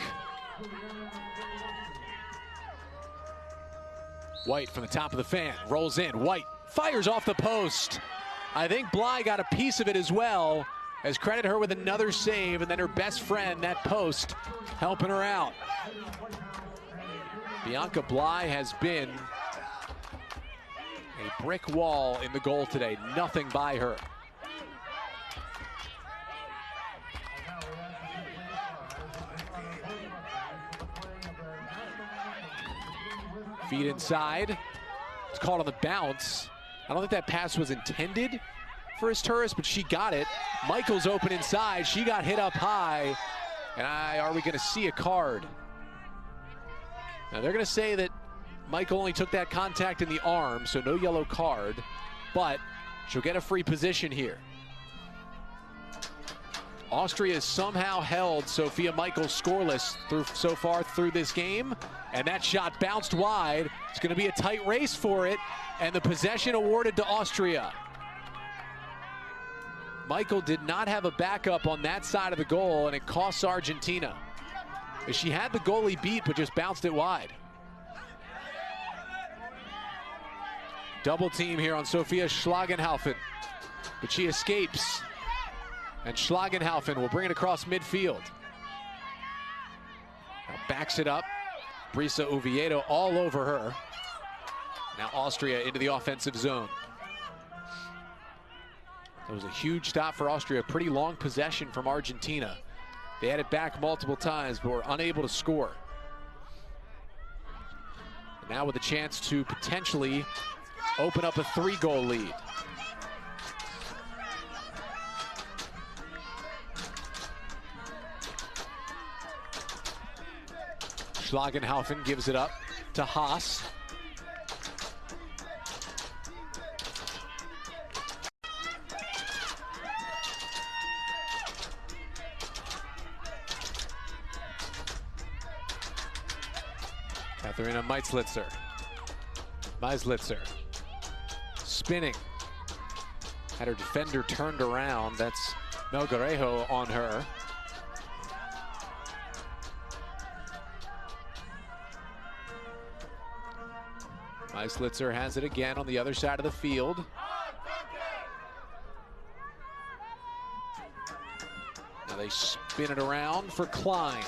White from the top of the fan, rolls in. White fires off the post. I think Bly got a piece of it as well, as credit her with another save, and then her best friend, that post, helping her out. Bianca Bly has been a brick wall in the goal today. Nothing by her. Feet inside. It's called on the bounce. I don't think that pass was intended for his tourist, but she got it. Michael's open inside. She got hit up high. And are we going to see a card? Now they're going to say that Michael only took that contact in the arm, so no yellow card, but she'll get a free position here. Austria has somehow held Sophia Michael scoreless so far through this game, and that shot bounced wide. It's going to be a tight race for it, and the possession awarded to Austria. Michael did not have a backup on that side of the goal, and it costs Argentina. She had the goalie beat, but just bounced it wide. Double team here on Sophia Schlagenhaufen, but she escapes. And Schlagenhaufen will bring it across midfield. Now backs it up. Brisa Oviedo all over her. Now Austria into the offensive zone. It was a huge stop for Austria. Pretty long possession from Argentina. They had it back multiple times, but were unable to score. And now with a chance to potentially open up a 3-goal lead. Schlagenhaufen gives it up to Haas. Katharina Meislitzer. Spinning. Had her defender turned around. That's Melgarejo on her. Meislitzer has it again on the other side of the field. Now they spin it around for Klein.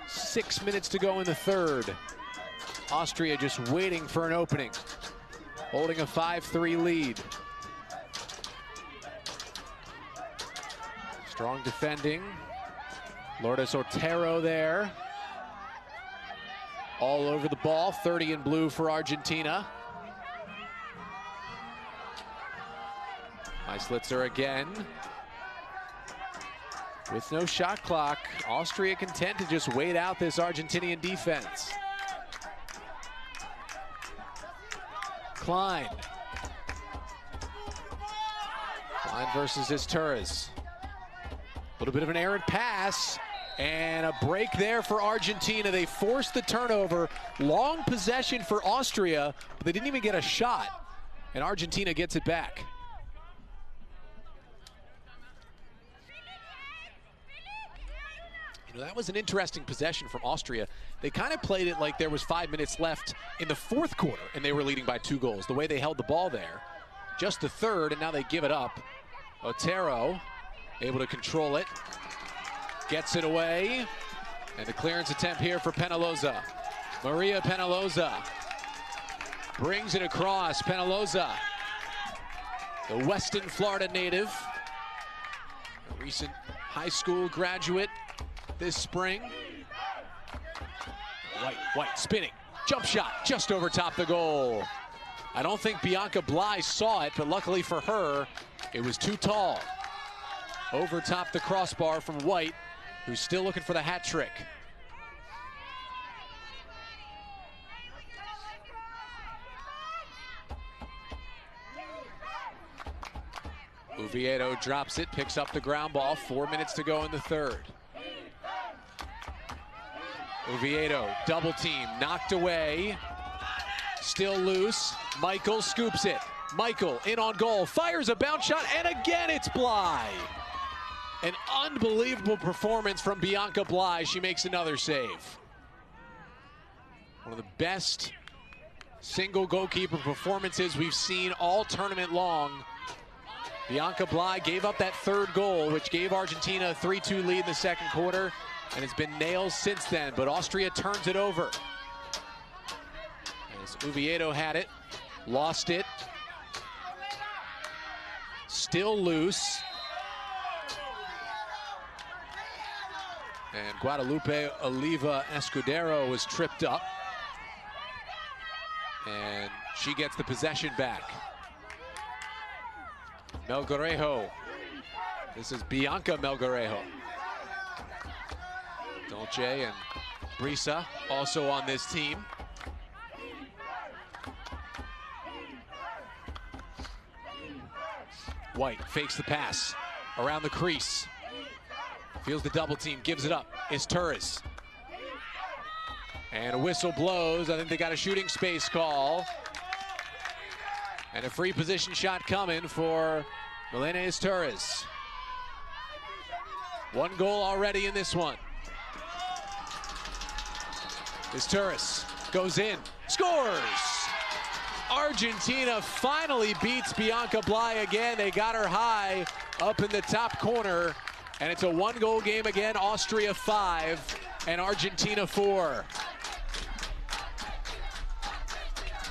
6 minutes to go in the third. Austria just waiting for an opening. Holding a 5-3 lead. Strong defending. Lourdes Otero there. All over the ball, 30 in blue for Argentina. Meislitzer again. With no shot clock, Austria content to just wait out this Argentinian defense. Klein. Klein versus Izturis. A little bit of an errant pass. And a break there for Argentina. They forced the turnover. Long possession for Austria, but they didn't even get a shot. And Argentina gets it back. You know, that was an interesting possession from Austria. They kind of played it like there was 5 minutes left in the fourth quarter, and they were leading by 2 goals. The way they held the ball there. Just the third, and now they give it up. Otero able to control it. Gets it away, and the clearance attempt here for Penaloza. Maria Penaloza brings it across. Penaloza, the Weston, Florida native, a recent high school graduate this spring. White spinning, jump shot just over top the goal. I don't think Bianca Bly saw it, but luckily for her, it was too tall. Over top the crossbar from White, who's still looking for the hat trick. Oviedo drops it, picks up the ground ball. 4 minutes to go in the third. Oviedo, double team, knocked away. Still loose. Michael scoops it. Michael in on goal, fires a bounce shot, and again it's Bly. An unbelievable performance from Bianca Bly. She makes another save. One of the best single goalkeeper performances we've seen all tournament long. Bianca Bly gave up that third goal, which gave Argentina a 3-2 lead in the second quarter, and it's been nails since then, but Austria turns it over. As Oviedo had it, lost it. Still loose. And Guadalupe Oliva Escudero was tripped up. And she gets the possession back. Melgarejo. This is Bianca Melgarejo. Dolce and Brisa also on this team. White fakes the pass around the crease. Feels the double team, gives it up. It's Torres. And a whistle blows. I think they got a shooting space call. And a free position shot coming for Milena Torres. One goal already in this one. Torres goes in, scores! Argentina finally beats Bianca Bly again. They got her high up in the top corner. And it's a one-goal game again. Austria 5 and Argentina 4.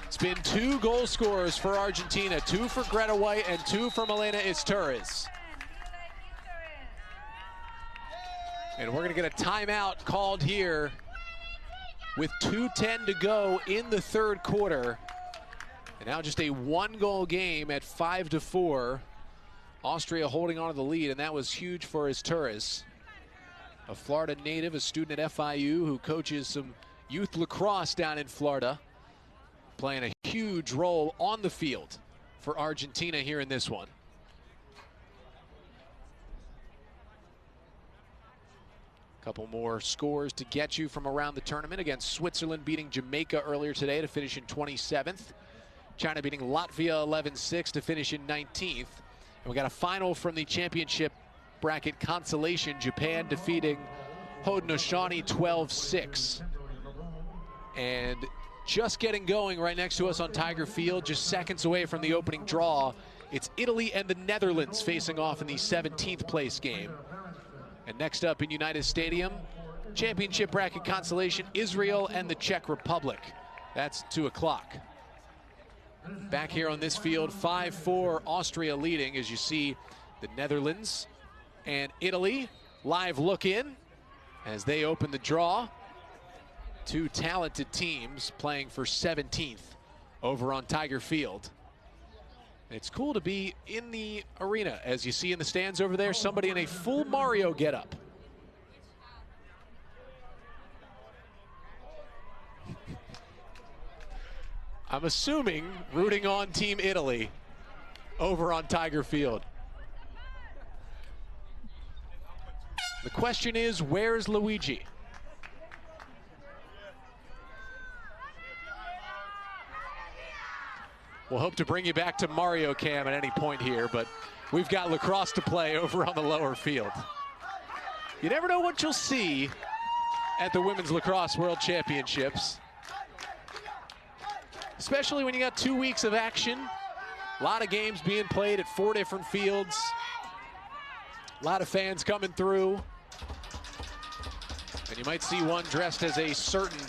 It's been 2 goal scorers for Argentina, 2 for Greta White and 2 for Milena Torres. And we're gonna get a timeout called here with 2:10 to go in the third quarter. And now just a one-goal game at 5-4. Austria holding on to the lead, and that was huge for Torres. A Florida native, a student at FIU who coaches some youth lacrosse down in Florida. Playing a huge role on the field for Argentina here in this one. Couple more scores to get you from around the tournament. Against Switzerland beating Jamaica earlier today to finish in 27th. China beating Latvia 11-6 to finish in 19th. And we got a final from the championship bracket consolation. Japan defeating Haudenosaunee 12-6. And just getting going right next to us on Tiger Field, just seconds away from the opening draw. It's Italy and the Netherlands facing off in the 17th place game. And next up in United Stadium, championship bracket consolation, Israel and the Czech Republic. That's 2 o'clock. Back here on this field, 5-4, Austria leading as you see the Netherlands and Italy. Live look in as they open the draw. 2 talented teams playing for 17th over on Tiger Field. It's cool to be in the arena. As you see in the stands over there, somebody in a full Mario getup. I'm assuming rooting on Team Italy over on Tiger Field. The question is, where's Luigi? We'll hope to bring you back to Mario Cam at any point here, but we've got lacrosse to play over on the lower field. You never know what you'll see at the Women's Lacrosse World Championships, especially when you got 2 weeks of action. A lot of games being played at 4 different fields. A lot of fans coming through. And you might see one dressed as a certain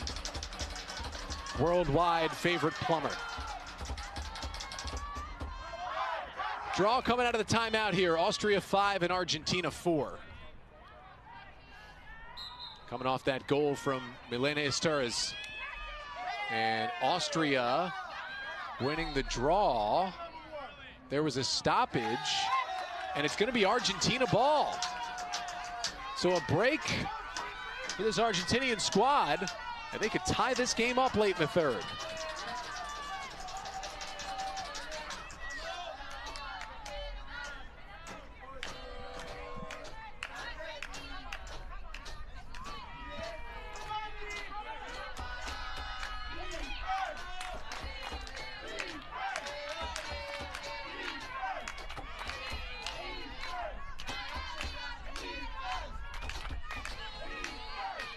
worldwide favorite plumber. Draw coming out of the timeout here. Austria 5 and Argentina 4. Coming off that goal from Milena Torres. And Austria winning the draw. There was a stoppage, and it's going to be Argentina ball. So a break for this Argentinian squad, and they could tie this game up late in the third.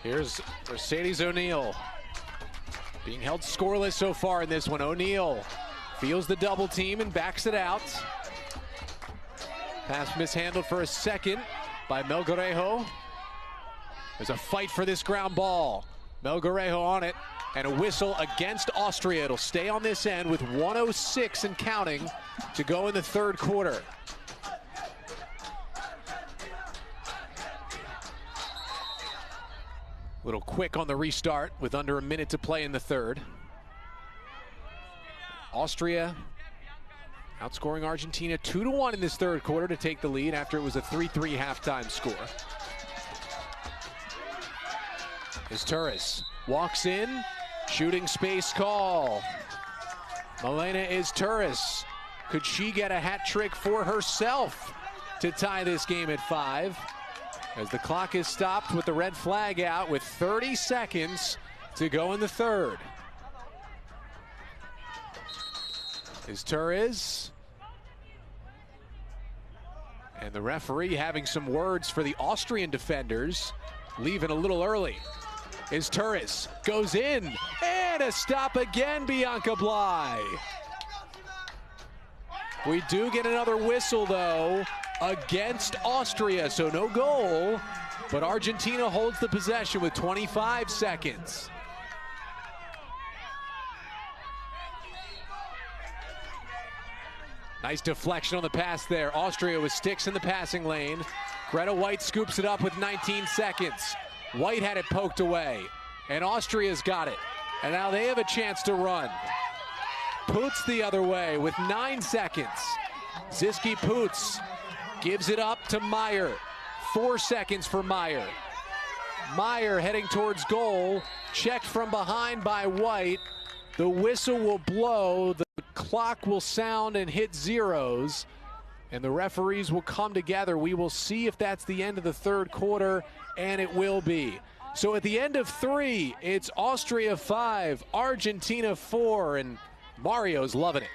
Here's Mercedes O'Neal. Being held scoreless so far in this one. O'Neal feels the double team and backs it out. Pass mishandled for a second by Melgarejo. There's a fight for this ground ball. Melgarejo on it, and a whistle against Austria. It'll stay on this end with 1:06 and counting to go in the third quarter. Little quick on the restart with under a minute to play in the third. Austria outscoring Argentina 2-1 in this third quarter to take the lead after it was a 3-3 halftime score. As Torres walks in, shooting space call. Malena Torres. Could she get a hat trick for herself to tie this game at 5? As the clock is stopped with the red flag out with 30 seconds to go in the third. Is Torres. And the referee having some words for the Austrian defenders, leaving a little early. Is Torres goes in, and a stop again, Bianca Bly. We do get another whistle though against Austria, so no goal, but Argentina holds the possession with 25 seconds. Nice deflection on the pass there. Austria with sticks in the passing lane. Greta White scoops it up with 19 seconds. White had it poked away, and Austria's got it. And now they have a chance to run. Poots the other way with 9 seconds. Ziski Poots gives it up to Meyer. 4 seconds for Meyer. Meyer heading towards goal, checked from behind by White. The whistle will blow, the clock will sound and hit zeros, and the referees will come together. We will see if that's the end of the third quarter, and it will be. So at the end of 3, it's Austria 5, Argentina 4, and Mario's loving it.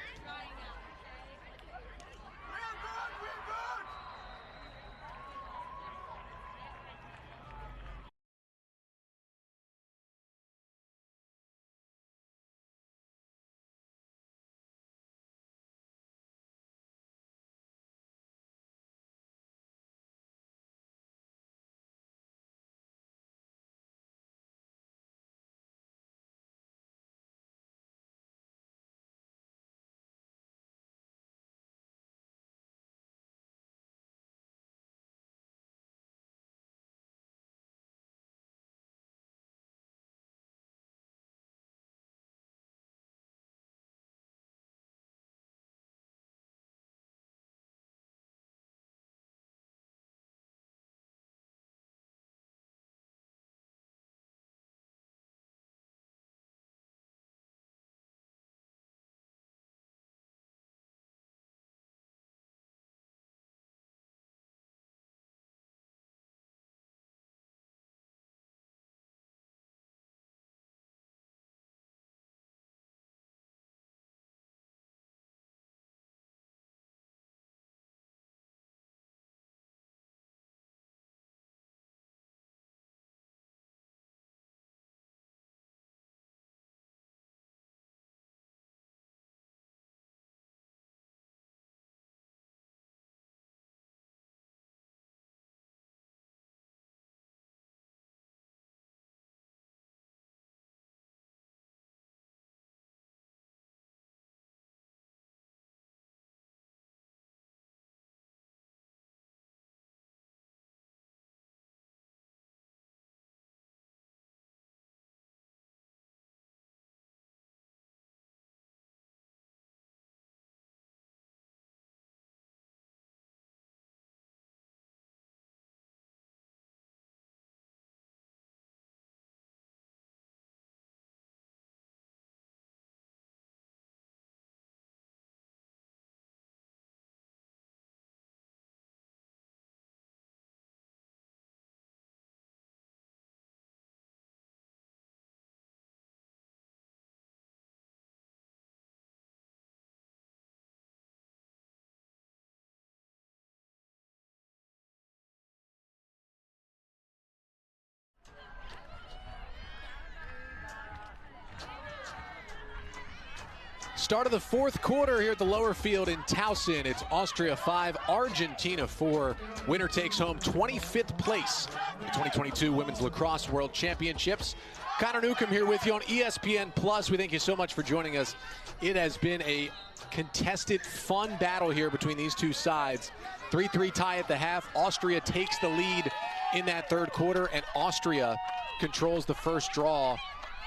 Start of the fourth quarter here at the lower field in Towson. It's Austria 5, Argentina 4. Winner takes home 25th place in the 2022 Women's Lacrosse World Championships. Connor Newcomb here with you on ESPN+. We thank you so much for joining us. It has been a contested, fun battle here between these two sides. 3-3 tie at the half. Austria takes the lead in that third quarter, and Austria controls the first draw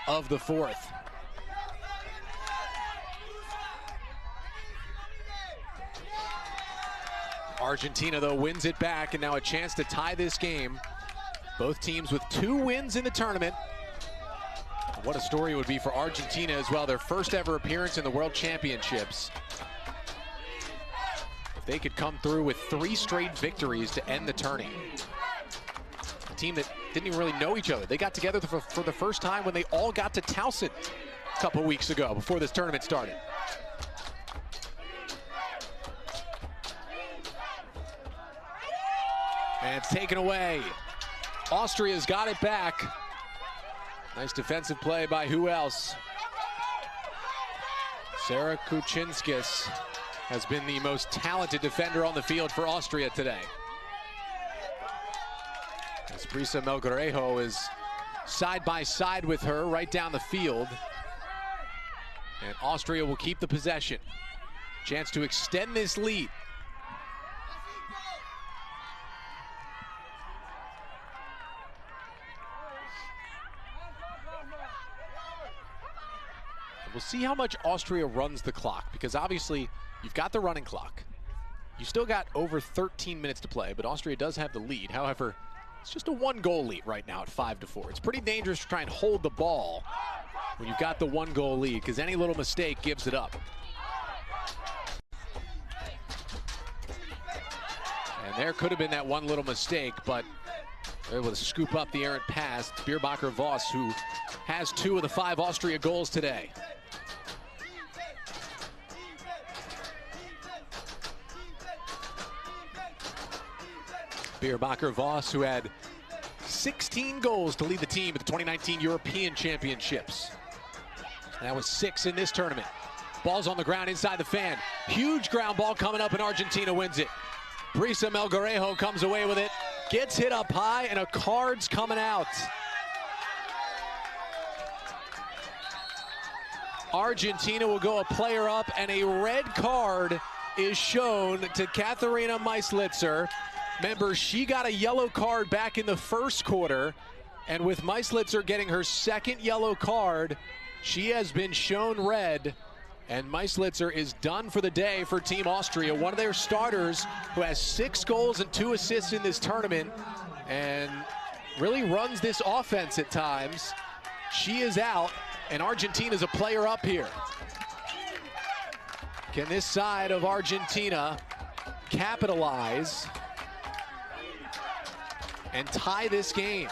of the fourth. Argentina, though, wins it back, and now a chance to tie this game. Both teams with 2 wins in the tournament. What a story it would be for Argentina as well, their first ever appearance in the World Championships. If they could come through with 3 straight victories to end the tourney. A team that didn't even really know each other. They got together for the first time when they all got to Towson a couple weeks ago before this tournament started. And it's taken away. Austria's got it back. Nice defensive play by who else? Sarah Kuczynskis has been the most talented defender on the field for Austria today. As Brisa Melgarejo is side by side with her right down the field. And Austria will keep the possession. Chance to extend this lead. We'll see how much Austria runs the clock, because obviously you've got the running clock. You still got over 13 minutes to play, but Austria does have the lead. However, it's just a 1-goal lead right now at 5-4. It's pretty dangerous to try and hold the ball when you've got the 1-goal lead, because any little mistake gives it up. And there could have been that one little mistake, but they're able to scoop up the errant pass. Bierbacher-Voss, who has 2 of the 5 Austria goals today. Bierbacher-Voss, who had 16 goals to lead the team at the 2019 European Championships. That was 6 in this tournament. Ball's on the ground inside the fan. Huge ground ball coming up, and Argentina wins it. Brisa Melgarejo comes away with it, gets hit up high, and a card's coming out. Argentina will go a player up, and a red card is shown to Katharina Meislitzer. Remember, she got a yellow card back in the first quarter, and with Meislitzer getting her second yellow card, she has been shown red, and Meislitzer is done for the day for Team Austria, one of their starters who has 6 goals and 2 assists in this tournament and really runs this offense at times. She is out, and Argentina's a player up here. Can this side of Argentina capitalize and tie this game?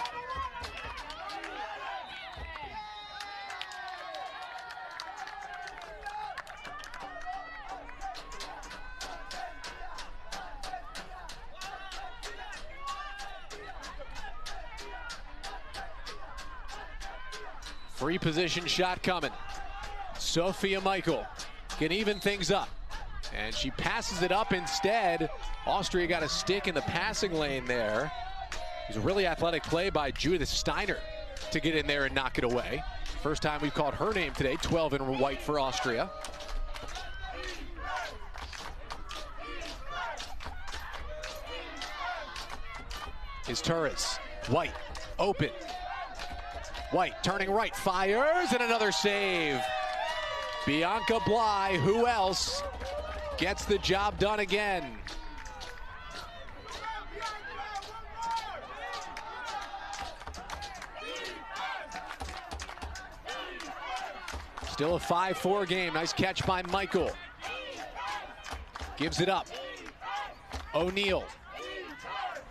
Free position shot coming. Sophia Michael can even things up, and she passes it up instead. Austria got a stick in the passing lane there. It was a really athletic play by Judith Steiner to get in there and knock it away. First time we've called her name today, 12 in white for Austria. Is Torres. White, open. White turning right, fires, and another save. Bianca Bly, who else, gets the job done again. Still a 5-4 game. Nice catch by Michael. Gives it up. O'Neal.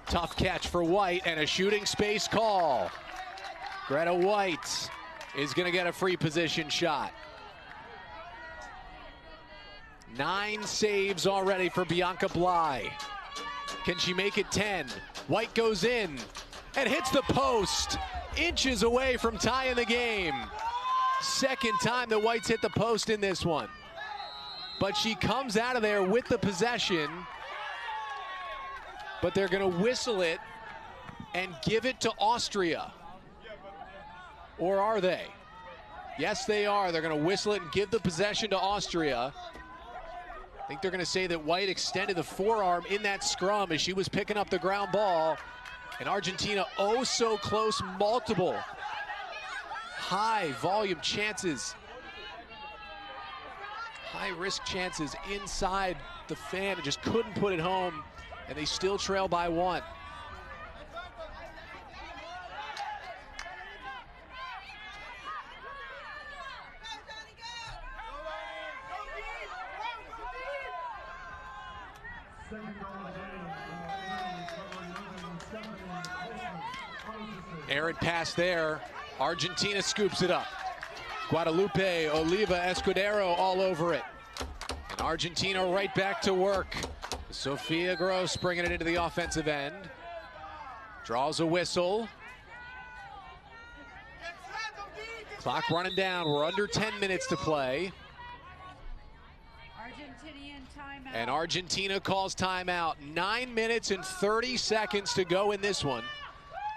Tough catch for White, and a shooting space call. Greta White is going to get a free position shot. 9 saves already for Bianca Bly. Can she make it 10? White goes in and hits the post. Inches away from tying the game. Second time the Whites hit the post in this one. but she comes out of there with the possession. But they're going to whistle it and give it to Austria. Or are they? Yes, they are. They're going to whistle it and give the possession to Austria. I think they're going to say that White extended the forearm in that scrum as she was picking up the ground ball. And Argentina oh so close, multiple high volume chances. High risk chances inside the fan and just couldn't put it home. And they still trail by 1. Errant pass there. Argentina scoops it up. Guadalupe Oliva Escudero all over it. And Argentina right back to work. Sofia Gross bringing it into the offensive end. Draws a whistle. Clock running down. We're under 10 minutes to play. And Argentina calls timeout. 9 minutes and 30 seconds to go in this one.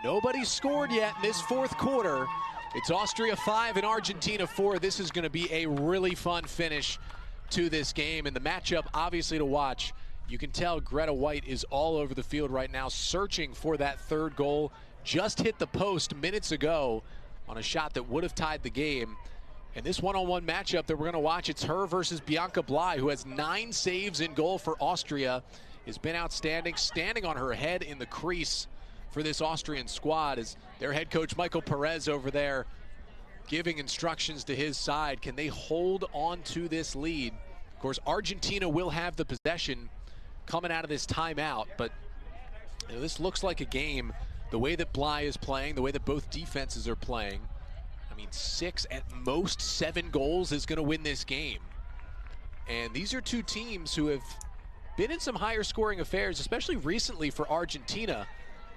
Nobody's scored yet in this fourth quarter. It's Austria 5 and Argentina 4. This is going to be a really fun finish to this game. And the matchup, obviously, to watch. You can tell Greta White is all over the field right now, searching for that third goal. Just hit the post minutes ago on a shot that would have tied the game. And this one-on-one matchup that we're going to watch, it's her versus Bianca Bly, who has 9 saves in goal for Austria, has been outstanding, standing on her head in the crease for this Austrian squad as their head coach Michael Perez over there giving instructions to his side. Can they hold on to this lead? Of course, Argentina will have the possession coming out of this timeout, but you know, this looks like a game, the way that Bly is playing, the way that both defenses are playing. I mean, 6 at most 7 goals is going to win this game. And these are two teams who have been in some higher scoring affairs, especially recently for Argentina.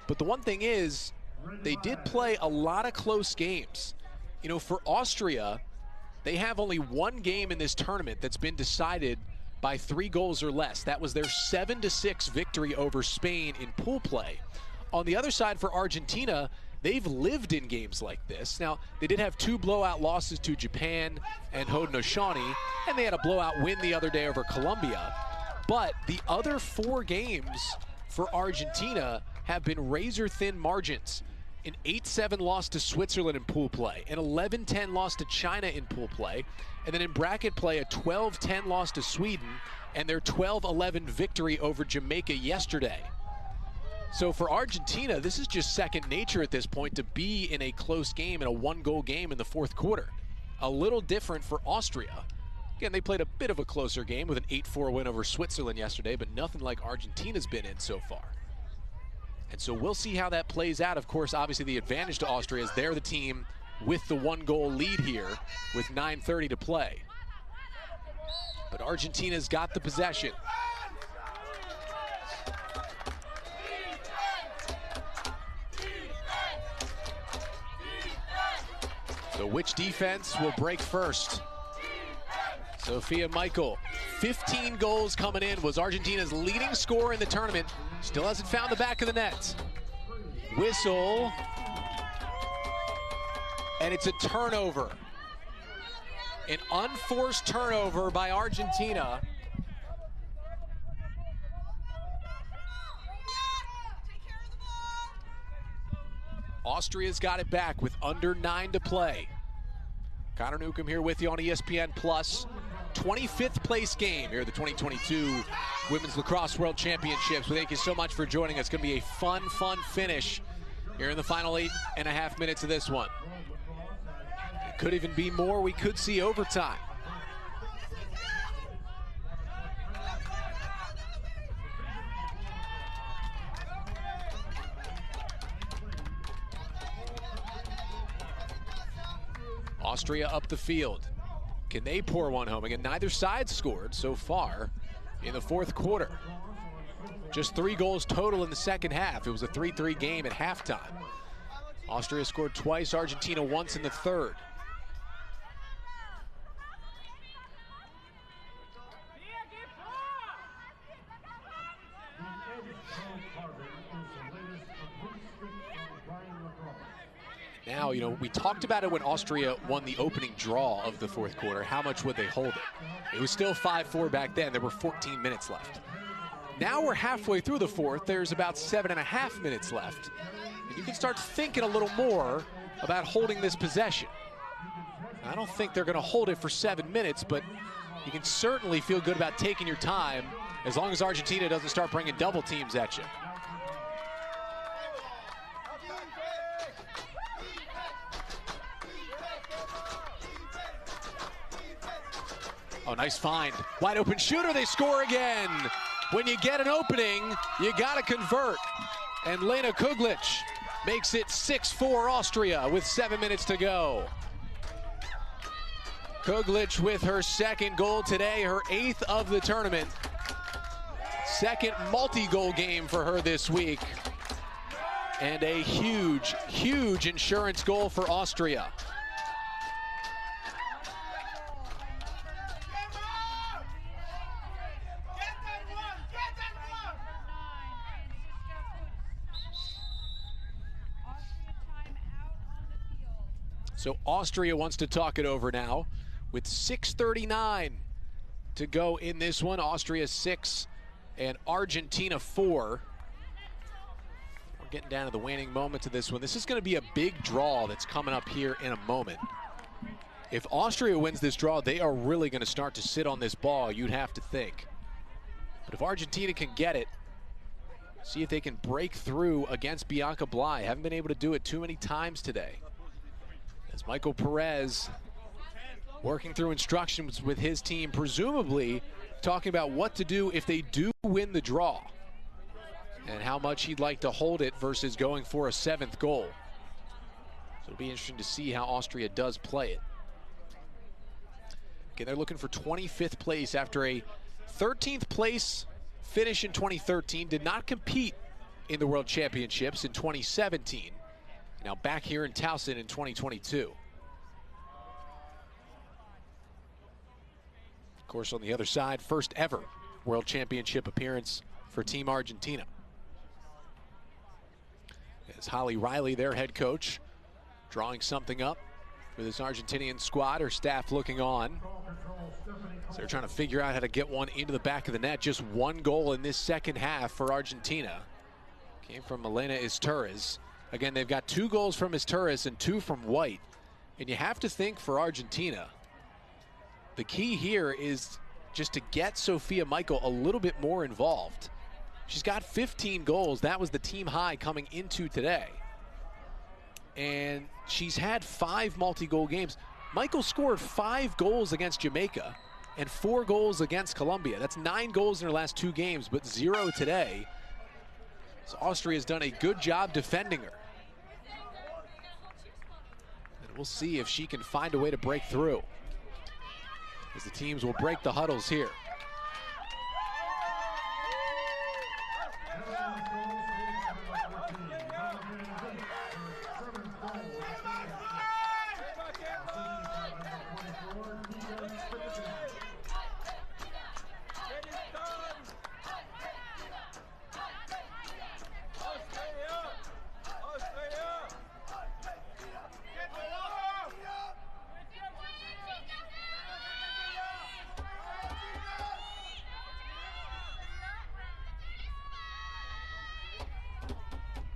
But the one thing is, they did play a lot of close games. You know, for Austria, they have only 1 game in this tournament that's been decided by 3 goals or less. That was their 7-6 victory over Spain in pool play. On the other side for Argentina, they've lived in games like this. Now, they did have 2 blowout losses to Japan and Haudenosaunee, and they had a blowout win the other day over Colombia. But the other 4 games for Argentina have been razor-thin margins. An 8-7 loss to Switzerland in pool play, an 11-10 loss to China in pool play, and then in bracket play, a 12-10 loss to Sweden, and their 12-11 victory over Jamaica yesterday. So for Argentina, this is just second nature at this point to be in a close game, in a 1-goal game in the fourth quarter. A little different for Austria. Again, they played a bit of a closer game with an 8-4 win over Switzerland yesterday, but nothing like Argentina's been in so far. And so we'll see how that plays out. Of course, obviously the advantage to Austria is they're the team with the 1-goal lead here with 9:30 to play. But Argentina's got the possession. So which defense will break first? Sophia Michael, 15 goals coming in, was Argentina's leading scorer in the tournament. Still hasn't found the back of the net. Whistle. And it's a turnover. An unforced turnover by Argentina. Austria's got it back with under 9 to play. Connor Newcomb here with you on ESPN Plus. 25th place game here at the 2022 Women's Lacrosse World Championships. We thank you so much for joining us. It's going to be a fun finish here in the final 8.5 minutes of this one. It could even be more. We could see overtime. Austria up the field. Can they pour one home? Again, neither side scored so far in the fourth quarter. Just 3 goals total in the second half. It was a 3-3 game at halftime. Austria scored twice, Argentina once in the third. Now, you know, we talked about it when Austria won the opening draw of the fourth quarter. How much would they hold it? It was still 5-4 back then. There were 14 minutes left. Now we're halfway through the fourth. There's about 7.5 minutes left. And you can start thinking a little more about holding this possession. I don't think they're going to hold it for 7 minutes, but you can certainly feel good about taking your time as long as Argentina doesn't start bringing double teams at you. Oh, nice find. Wide open shooter, they score again. When you get an opening, you gotta convert. And Lena Kuglic makes it 6-4 Austria with 7 minutes to go. Kuglic with her second goal today, her 8th of the tournament. Second multi-goal game for her this week. And a huge, huge insurance goal for Austria. So Austria wants to talk it over now with 6:39 to go in this one. Austria 6 and Argentina 4. We're getting down to the waning moments of this one. This is going to be a big draw that's coming up here in a moment. If Austria wins this draw, they are really going to start to sit on this ball, you'd have to think. But if Argentina can get it, see if they can break through against Bianca Bly. Haven't been able to do it too many times today. As Michael Perez working through instructions with his team, presumably talking about what to do if they do win the draw and how much he'd like to hold it versus going for a 7th goal. So it'll be interesting to see how Austria does play it. Again, they're looking for 25th place after a 13th place finish in 2013. Did not compete in the World Championships in 2017. Now back here in Towson in 2022. Of course, on the other side, first ever World Championship appearance for Team Argentina. As Holly Riley, their head coach, drawing something up for this Argentinian squad. Her staff looking on. So they're trying to figure out how to get one into the back of the net. Just 1 goal in this second half for Argentina. Came from Elena Izturriz. Again, they've got 2 goals from Izturriz and 2 from White. And you have to think for Argentina, the key here is just to get Sofia Michael a little bit more involved. She's got 15 goals. That was the team high coming into today. And she's had 5 multi-goal games. Michael scored 5 goals against Jamaica and 4 goals against Colombia. That's 9 goals in her last 2 games, but 0 today. So Austria has done a good job defending her. And we'll see if she can find a way to break through, as the teams will break the huddles here.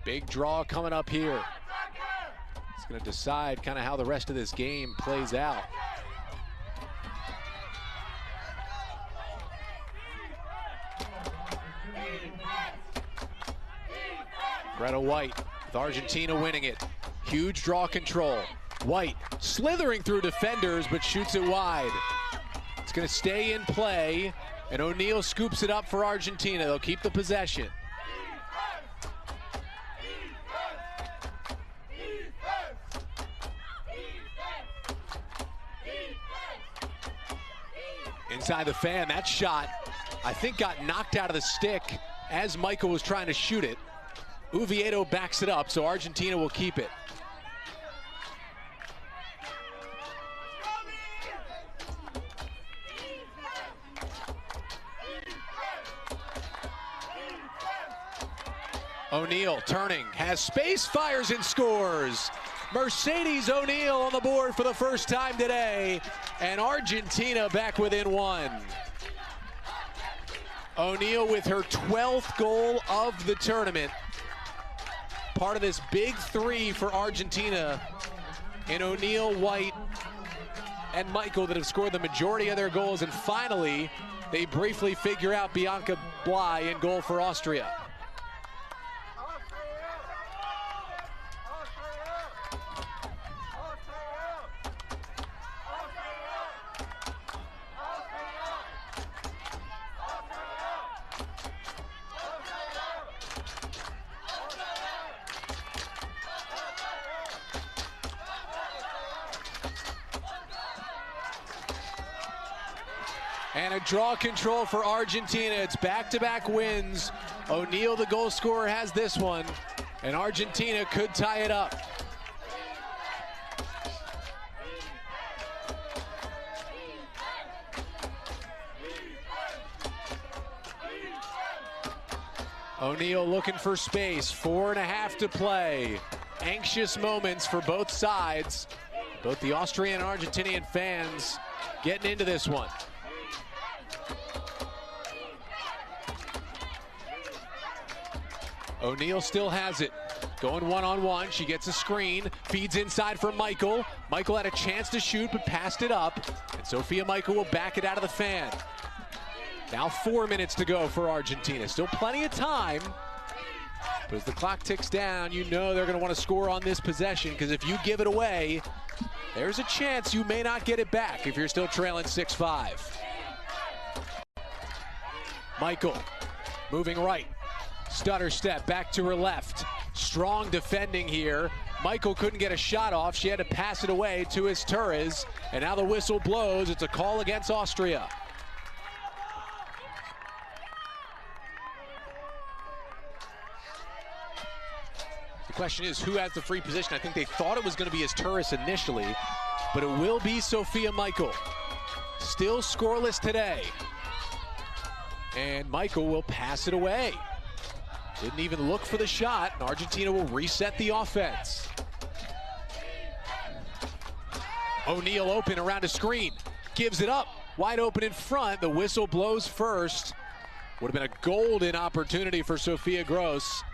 Big draw coming up here. It's going to decide kind of how the rest of this game plays out. Greta White with Argentina winning it. Huge draw control. White slithering through defenders but shoots it wide. It's going to stay in play, and O'Neal scoops it up for Argentina. They'll keep the possession. Inside the fan, that shot, I think, got knocked out of the stick as Michael was trying to shoot it. Oviedo backs it up, so Argentina will keep it. O'Neal turning, has space, fires and scores. Mercedes O'Neal on the board for the first time today, and Argentina back within one. O'Neal with her 12th goal of the tournament. Part of this big three for Argentina in O'Neal, White, and Michael that have scored the majority of their goals. And finally, they briefly figure out Bianca Bly in goal for Austria. And a draw control for Argentina. It's back-to-back wins. O'Neal, the goal scorer, has this one, and Argentina could tie it up. O'Neal looking for space, 4.5 to play. Anxious moments for both sides. Both the Austrian and Argentinian fans getting into this one. O'Neal still has it. Going one-on-one. She gets a screen. Feeds inside for Michael. Michael had a chance to shoot, but passed it up. And Sophia Michael will back it out of the fan. Now 4 minutes to go for Argentina. Still plenty of time. But as the clock ticks down, you know they're going to want to score on this possession, because if you give it away, there's a chance you may not get it back if you're still trailing 6-5. Michael moving right. Stutter step back to her left. Strong defending here. Michael couldn't get a shot off. She had to pass it away to his Torres. And now the whistle blows. It's a call against Austria. The question is, who has the free position? I think they thought it was going to be his Torres initially, but it will be Sophia Michael. Still scoreless today. And Michael will pass it away. Didn't even look for the shot, and Argentina will reset the offense. O'Neal open around a screen, gives it up, wide open in front. The whistle blows first. Would have been a golden opportunity for Sophia Gross,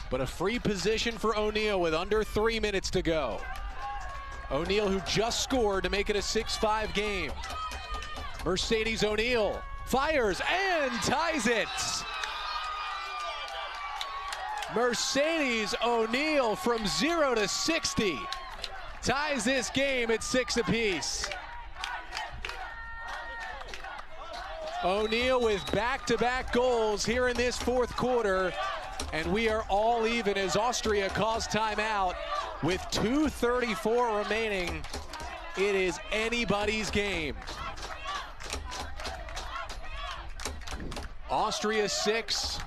but a free position for O'Neal with under 3 minutes to go. O'Neal, who just scored to make it a 6-5 game. Mercedes O'Neal fires and ties it. Mercedes O'Neal from 0 to 60 ties this game at 6 apiece. O'Neal with back-to-back goals here in this fourth quarter, and we are all even as Austria calls timeout with 2:34 remaining. It is anybody's game. Austria 6.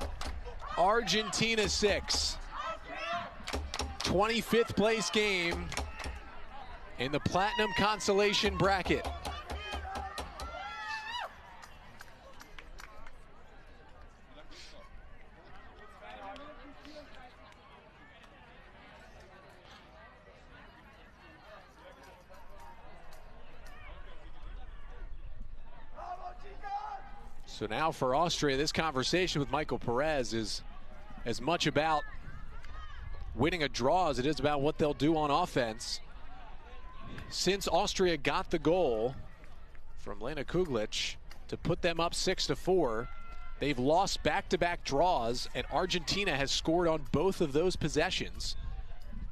Argentina 6. 25th place game in the Platinum Consolation bracket. So now for Austria, this conversation with Michael Perez is as much about winning a draw as it is about what they'll do on offense. Since Austria got the goal from Lena Kuglic to put them up 6-4, they've lost back-to-back draws, and Argentina has scored on both of those possessions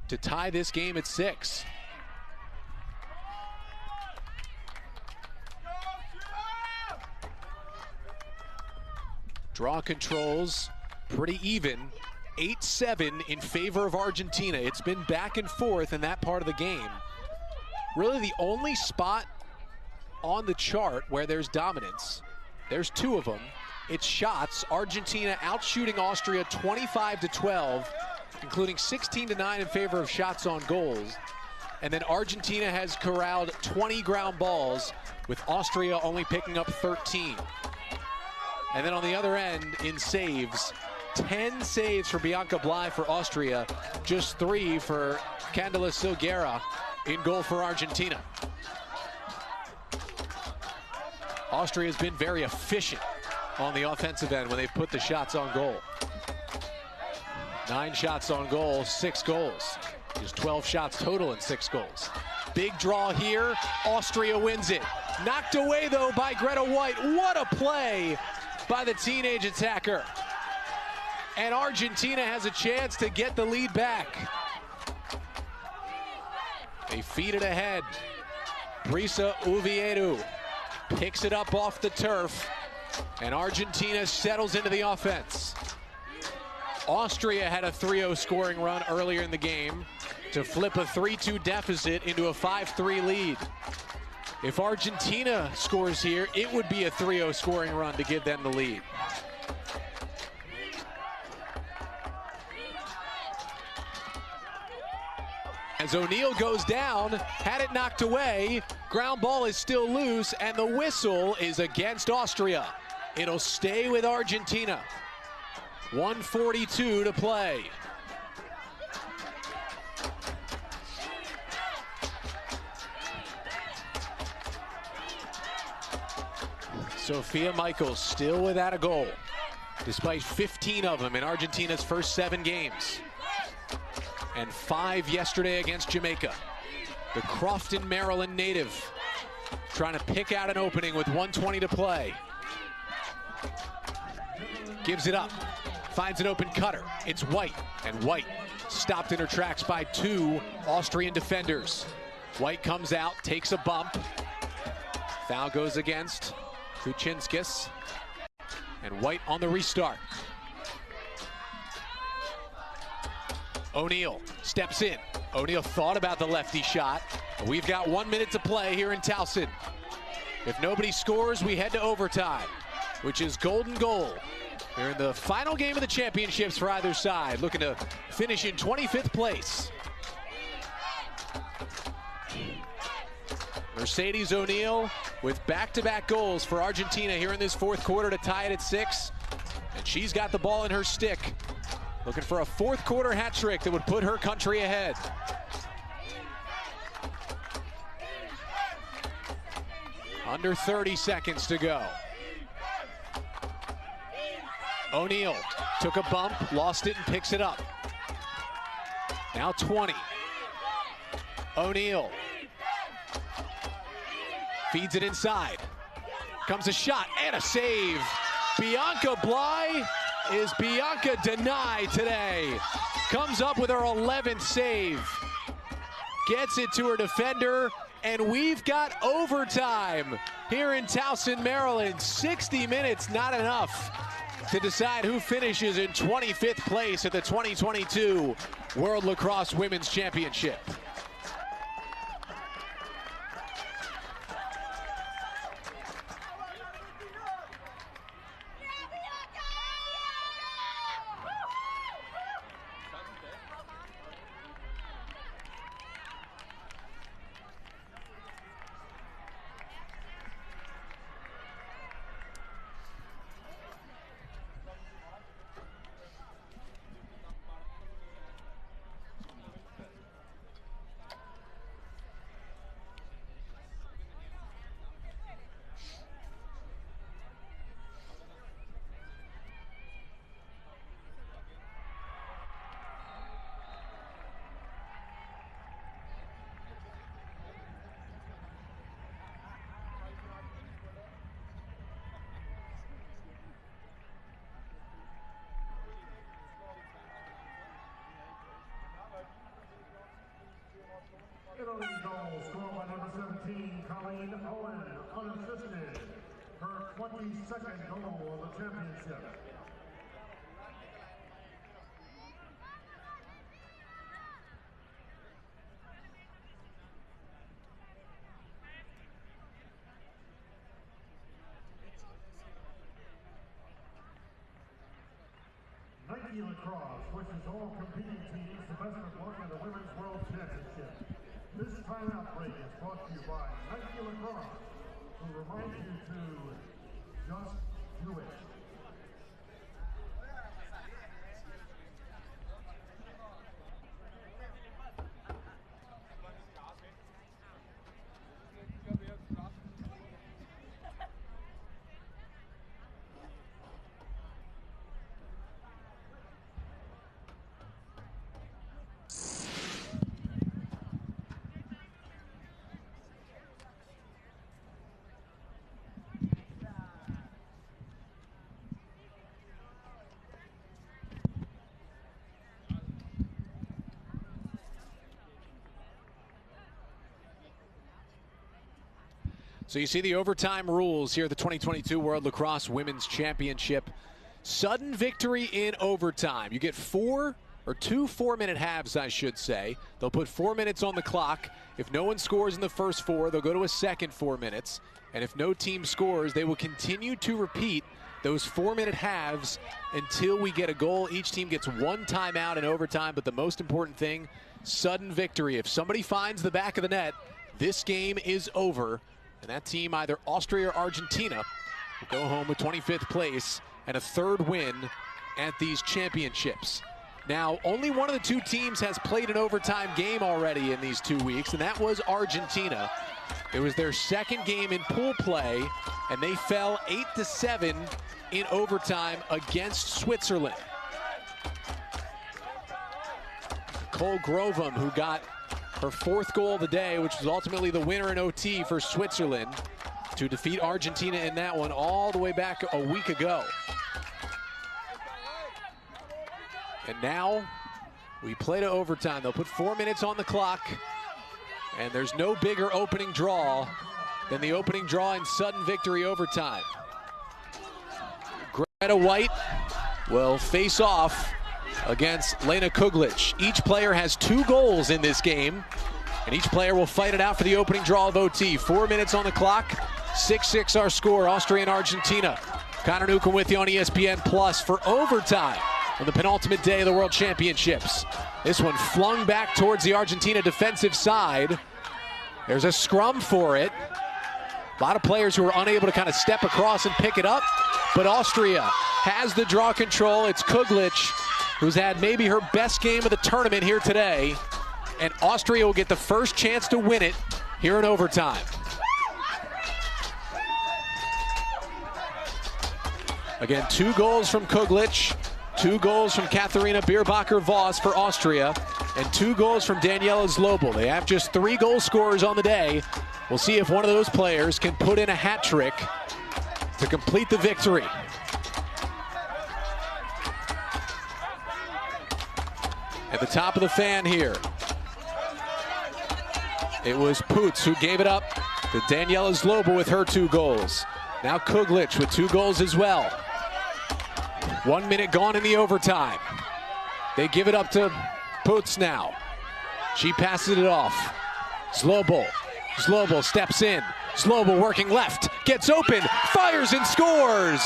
to tie this game at 6. Draw controls pretty even, 8-7 in favor of Argentina. It's been back and forth in that part of the game. Really the only spot on the chart where there's dominance, there's 2 of them. It's shots. Argentina outshooting Austria 25-12, including 16-9 in favor of shots on goals. And then Argentina has corralled 20 ground balls, with Austria only picking up 13. And then on the other end, in saves, 10 saves for Bianca Bly for Austria, just 3 for Candela Silguera in goal for Argentina. Austria has been very efficient on the offensive end when they've put the shots on goal. 9 shots on goal, 6 goals. Just 12 shots total and 6 goals. Big draw here. Austria wins it. Knocked away, though, by Greta White. What a play by the teenage attacker. And Argentina has a chance to get the lead back. They feed it ahead. Brisa Oviedo picks it up off the turf, and Argentina settles into the offense. Austria had a 3-0 scoring run earlier in the game to flip a 3-2 deficit into a 5-3 lead. If Argentina scores here, it would be a 3-0 scoring run to give them the lead. As O'Neal goes down, had it knocked away, ground ball is still loose, and the whistle is against Austria. It'll stay with Argentina. 1:42 to play. Sophia Michaels still without a goal, despite 15 of them in Argentina's first 7 games. And 5 yesterday against Jamaica. The Crofton, Maryland native trying to pick out an opening with 1:20 to play. Gives it up, finds an open cutter. It's White, and White stopped in her tracks by 2 Austrian defenders. White comes out, takes a bump. Foul goes against Kuchinskis, and White on the restart. O'Neal steps in. O'Neal thought about the lefty shot. We've got 1 minute to play here in Towson. If nobody scores, we head to overtime, which is golden goal. They're in the final game of the championships for either side, looking to finish in 25th place. Mercedes O'Neal with back-to-back goals for Argentina here in this 4th quarter to tie it at 6. And she's got the ball in her stick, looking for a 4th quarter hat trick that would put her country ahead. Under 30 seconds to go. O'Neal took a bump, lost it, and picks it up. Now 20. O'Neal feeds it inside. Comes a shot and a save. Bianca Bly is Bianca denied today. Comes up with her 11th save. Gets it to her defender, and we've got overtime here in Towson, Maryland. 60 minutes, not enough to decide who finishes in 25th place at the 2022 World Lacrosse Women's Championship. Italy goal scored by number 17, Colleen Owen, unassisted. Her 22nd goal of the championship. Nike Lacrosse wishes all competing teams the best of luck in the Women's World Championship. This timeout break is brought to you by Nike Lacrosse, who remind you to just do it. So you see the overtime rules here at the 2022 World Lacrosse Women's Championship. Sudden victory in overtime. You get two 4-minute halves, I should say. They'll put 4 minutes on the clock. If no one scores in the first 4, they'll go to a second 4 minutes. And if no team scores, they will continue to repeat those 4-minute halves until we get a goal. Each team gets one timeout in overtime, but the most important thing, sudden victory. If somebody finds the back of the net, this game is over. And that team, either Austria or Argentina, will go home with 25th place and a third win at these championships. Now, only one of the two teams has played an overtime game already in these 2 weeks, and that was Argentina. It was their second game in pool play, and they fell 8-7 in overtime against Switzerland. Nicole Grovum, who got her 4th goal of the day, which was ultimately the winner in OT for Switzerland, to defeat Argentina in that one all the way back a week ago. And now we play to overtime. They'll put 4 minutes on the clock, and there's no bigger opening draw than the opening draw in sudden victory overtime. Greta White will face off against Lena Kuglic. Each player has 2 goals in this game, and each player will fight it out for the opening draw of OT. 4 minutes on the clock, 6-6 our score, Austria and Argentina. Connor Newcomb with you on ESPN Plus for overtime on the penultimate day of the World Championships. This one flung back towards the Argentina defensive side. There's a scrum for it. A lot of players who are unable to kind of step across and pick it up, but Austria has the draw control. It's Kuglic, who's had maybe her best game of the tournament here today, and Austria will get the first chance to win it here in overtime. Again, 2 goals from Kuglic, 2 goals from Katharina Bierbacher-Voss for Austria, and 2 goals from Daniela Zlobel. They have just 3 goal scorers on the day. We'll see if one of those players can put in a hat trick to complete the victory. At the top of the fan here, it was Poots who gave it up to Daniela Zlobel with her 2 goals. Now Kuglic with 2 goals as well. 1 minute gone in the overtime. They give it up to Poots now. She passes it off. Zlobel steps in. Zlobel working left, gets open, fires and scores!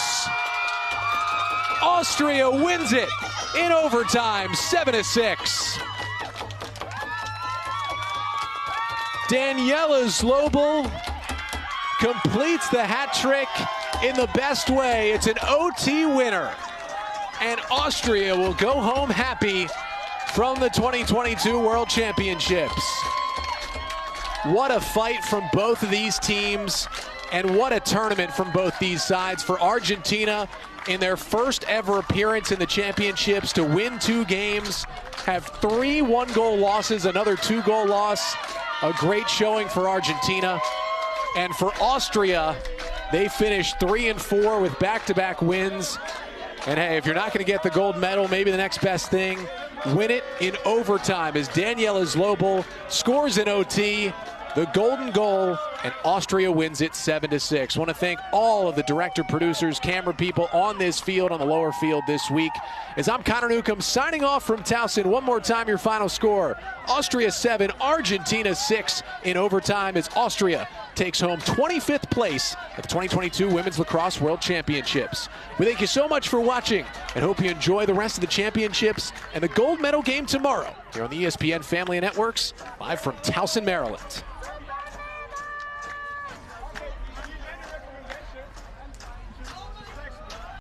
Austria wins it in overtime, 7-6. Daniela Zlobel completes the hat trick in the best way. It's an OT winner, and Austria will go home happy from the 2022 World Championships. What a fight from both of these teams, and what a tournament from both these sides. For Argentina, in their first ever appearance in the championships, to win 2 games, have 3 one-goal losses, another 2-goal loss. A great showing for Argentina. And for Austria, they finished 3-4 with back-to-back wins. And hey, if you're not going to get the gold medal, maybe the next best thing, win it in overtime as Daniela Zlobel scores in OT, the golden goal, and Austria wins it 7-6. I want to thank all of the director, producers, camera people on this field, on the lower field this week. As I'm Connor Newcomb signing off from Towson. One more time, your final score: Austria 7, Argentina 6 in overtime, as Austria takes home 25th place at the 2022 Women's Lacrosse World Championships. We thank you so much for watching and hope you enjoy the rest of the championships and the gold medal game tomorrow here on the ESPN Family Networks, live from Towson, Maryland.